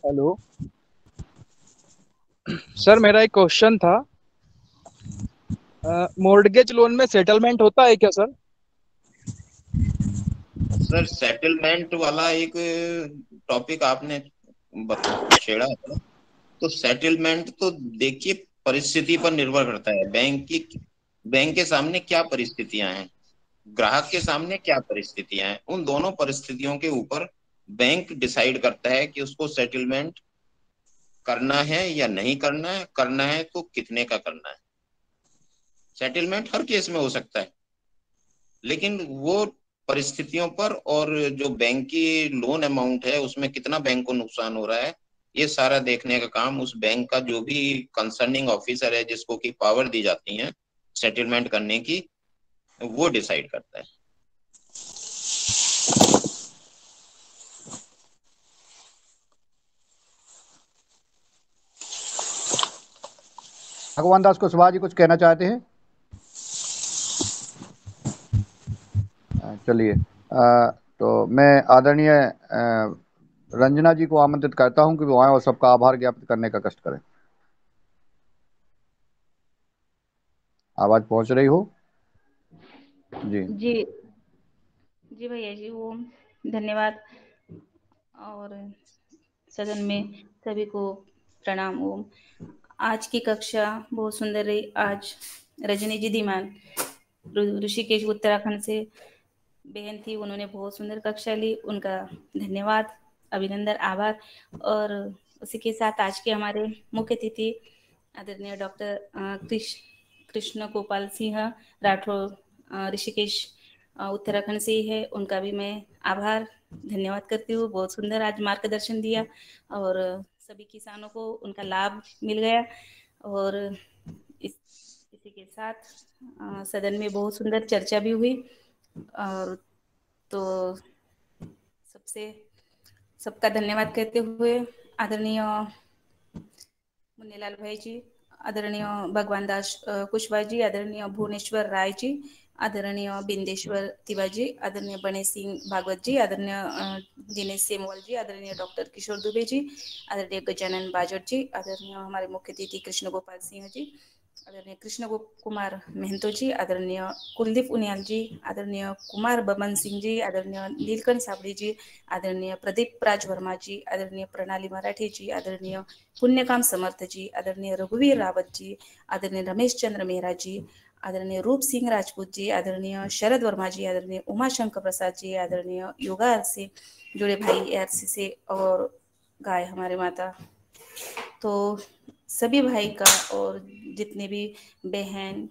हेलो सर, मेरा एक क्वेश्चन था। मॉर्गेज लोन में सेटलमेंट होता है क्या सर? सर सेटलमेंट वाला एक टॉपिक आपने छेड़ा है, तो सेटलमेंट तो देखिए परिस्थिति पर निर्भर करता है। बैंक के सामने क्या परिस्थितियां हैं, ग्राहक के सामने क्या परिस्थितियां हैं, उन दोनों परिस्थितियों के ऊपर बैंक डिसाइड करता है कि उसको सेटलमेंट करना है या नहीं करना है, करना है तो कितने का करना है। सेटलमेंट हर केस में हो सकता है, लेकिन वो परिस्थितियों पर और जो बैंक की लोन अमाउंट है उसमें कितना बैंक को नुकसान हो रहा है, ये सारा देखने का काम उस बैंक का जो भी कंसर्निंग ऑफिसर है, जिसको की पावर दी जाती है सेटलमेंट करने की, वो डिसाइड करता है। भगवान दास कुशवाहा जी कुछ कहना चाहते हैं? चलिए, तो मैं आदरणीय रंजना जी को आमंत्रित करता हूं कि वो आए और सबका आभार ज्ञापित करने का कष्ट करें। आवाज पहुंच रही हो? जी जी जी भैया जी, वो धन्यवाद। और सदन में सभी को प्रणाम। ओम। आज की कक्षा बहुत सुंदर रही। आज रजनी जी धीमान ऋषिकेश उत्तराखंड से बहन थी, उन्होंने बहुत सुंदर कक्षा ली, उनका धन्यवाद, अभिनंदन, आभार। और उसी के साथ आज के हमारे मुख्य अतिथि आदरणीय डॉक्टर कृष्ण गोपाल सिंह राठौर ऋषिकेश उत्तराखंड से ही है, उनका भी मैं आभार धन्यवाद करती हूँ। बहुत सुंदर आज मार्गदर्शन दिया और सभी किसानों को उनका लाभ मिल गया। और इसी के साथ सदन में बहुत सुंदर चर्चा भी हुई। और तो सबका धन्यवाद कहते हुए आदरणीय मुन्नीलाल भाई जी, आदरणीय भगवान दास कुशवाहा जी, आदरणीय भुवनेश्वर राय जी, आदरणीय बिंदेश्वर तिवारी, आदरणीय बने सिंह भागवत जी, आदरणीय दिनेश सेमवाल जी, आदरणीय डॉक्टर किशोर दुबे जी, आदरणीय गजानन बाजट जी, आदरणीय हमारे मुख्य अतिथि कृष्ण गोपाल सिंह जी, आदरणीय कृष्ण कुमार महतो जी, आदरणीय कुलदीप उनियाल जी, आदरणीय कुमार बमन सिंह जी, आदरणीय नीलकंठ साबड़ी जी, आदरणीय प्रदीप राज वर्मा जी, आदरणीय प्रणाली मराठी जी, आदरणीय पुण्यकाम समर्थ जी, आदरणीय रघुवीर रावत जी, आदरणीय रमेश चंद्र मेहरा जी, आदरणीय रूप सिंह राजपूत जी, आदरणीय शरद वर्मा जी, आदरणीय उमाशंकर प्रसाद जी, आदरणीय योगा से जुड़े भाई आरसी से और गाय हमारे माता, तो सभी भाई का और जितने भी बहन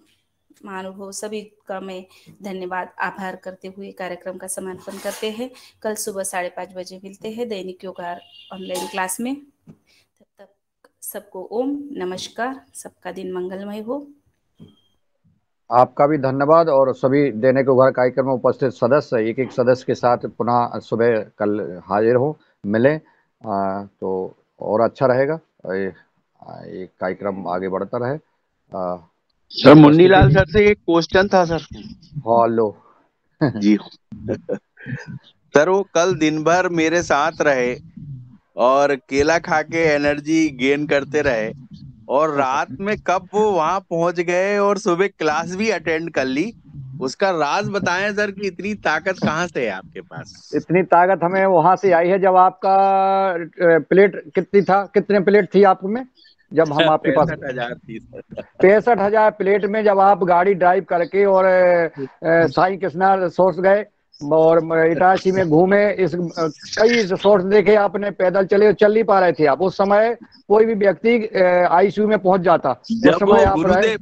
महानुभाव सभी का मैं धन्यवाद आभार करते हुए कार्यक्रम का समापन करते हैं। कल सुबह 5:30 बजे मिलते हैं दैनिक योगा ऑनलाइन क्लास में। तब तक सबको ओम नमस्कार, सबका दिन मंगलमय हो। आपका भी धन्यवाद। और सभी दैनिक उघाड़ कार्यक्रम में उपस्थित सदस्य एक एक सदस्य के साथ पुनः सुबह कल हाजिर हो मिले तो और अच्छा रहेगा। ये कार्यक्रम आगे बढ़ता रहे। सर मुन्नीलाल सर से एक क्वेश्चन था सर। हेलो जी सर, वो कल दिन भर मेरे साथ रहे और केला खा के एनर्जी गेन करते रहे और रात में कब वो वहां पहुंच गए और सुबह क्लास भी अटेंड कर ली, उसका राज बताएं सर कि इतनी ताकत कहाँ से है आपके पास? इतनी ताकत हमें वहां से आई है जब आपका प्लेट कितने प्लेट थी आप में जब हम आपके पास 65,000 थी सर। 65,000 प्लेट में जब आप गाड़ी ड्राइव करके और साई कृष्णा सोर्स गए और इटारसी में घूमे, इस कई सोर्स देखे आपने, पैदल चले, चल नहीं पा रहे थे आप। उस समय कोई भी व्यक्ति आईसीयू में पहुंच जाता। उस समय आप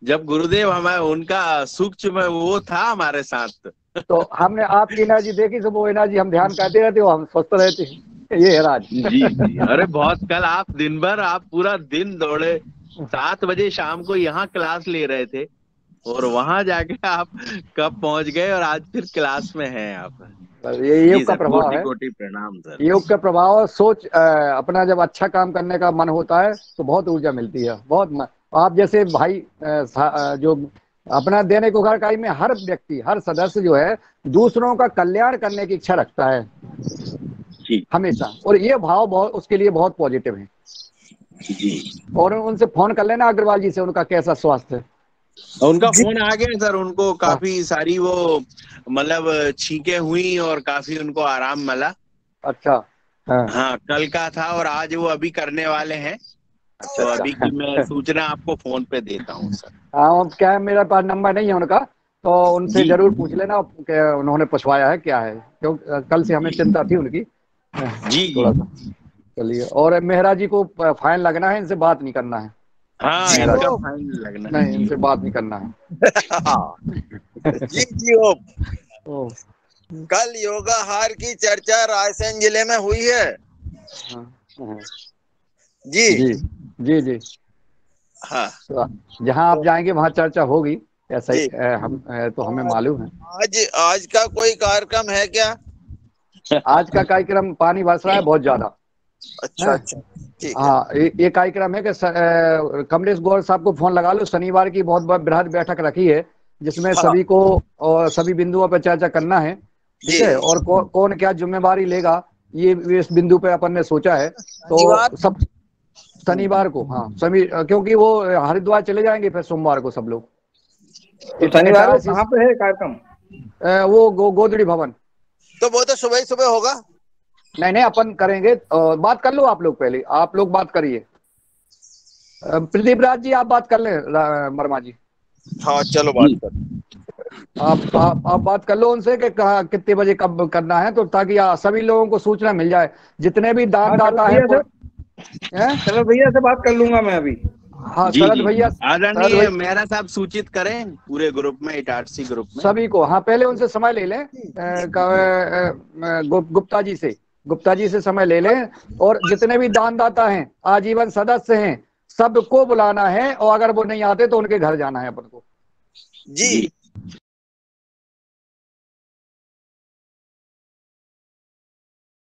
जब गुरुदेव हमें उनका सूक्ष्म वो था हमारे साथ, तो हमने आपकी एनर्जी देखी, तो वो एनर्जी हम ध्यान करते रहते, हम स्वस्थ रहते हैं। ये है राज। जी अरे बहुत। कल आप दिन भर आप पूरा दिन दौड़े, 7 बजे शाम को यहाँ क्लास ले रहे थे और वहां जाके आप कब पहुंच गए और आज फिर क्लास में हैं आप। ये योग का प्रभाव है। कोटि प्रणाम सर। योग का प्रभाव। सोच अपना जब अच्छा काम करने का मन होता है तो बहुत ऊर्जा मिलती है। बहुत आप जैसे भाई जो अपना दैनिक उघाड़ कार्य में हर व्यक्ति, हर सदस्य जो है दूसरों का कल्याण करने की इच्छा रखता है हमेशा, और ये भाव बहुत उसके लिए बहुत पॉजिटिव है। और उनसे फोन कर लेना अग्रवाल जी से, उनका कैसा स्वास्थ्य है। उनका फोन आ गया सर, उनको काफी सारी वो मतलब छींके हुई और काफी उनको आराम मिला। अच्छा हाँ कल का था और आज वो अभी करने वाले हैं। तो अभी की मैं सूचना आपको फोन पे देता हूँ सर। हाँ क्या है, मेरे पास नंबर नहीं है उनका, तो उनसे जरूर पूछ लेना कि उन्होंने पूछवाया है क्या है, क्योंकि कल से हमें चिंता थी उनकी। जी थोड़ा सा चलिए। और मेहरा जी को फाइन लगना है, इनसे बात नहीं करना है। हाँ इनका फाइन लगना है। नहीं, इनसे बात नहीं करना है। जी ओ। कल योगा हार की चर्चा रायसेन जिले में हुई है। जी जी जी हाँ, तो जहाँ आप जाएंगे वहाँ चर्चा होगी, ऐसा ही तो हमें मालूम है। आज का कोई कार्यक्रम है क्या? आज का कार्यक्रम पानी बरस रहा है बहुत ज्यादा। अच्छा ठीक है। हाँ ये कार्यक्रम है कि कमलेश गौर साहब को फोन लगा लो, शनिवार की बहुत बृहद बैठक रखी है जिसमें सभी को और सभी बिंदुओं पर चर्चा करना है। ठीक है। और कौन क्या जिम्मेवारी लेगा ये इस बिंदु पे अपन ने सोचा है। तो सब शनिवार को, हाँ सभी, क्योंकि वो हरिद्वार चले जाएंगे फिर सोमवार को सब लोग। तो शनिवार को कहाँ पे है कार्यक्रम? वो गोदड़ी भवन। तो वो तो सुबह ही सुबह होगा। नहीं अपन करेंगे। बात कर लो आप लोग, पहले आप लोग बात करिए। प्रदीप राज जी आप बात कर लें, वर्मा जी। हाँ चलो बात कर। आप बात कर लो उनसे कि कहा कितने बजे कब करना है, तो ताकि सभी लोगों को सूचना मिल जाए। जितने भी दान दाता है शरद भैया से बात कर लूंगा मैं अभी। हाँ शरद भैया, आदरणीय मेहरा साहब सूचित करें पूरे ग्रुप में, इटारसी ग्रुप में सभी को। हाँ पहले उनसे समय ले लें, गुप्ता जी से समय ले लें। और जितने भी दानदाता हैं, आजीवन सदस्य हैं, सबको बुलाना है। और अगर वो नहीं आते तो उनके घर जाना है अपन को। जी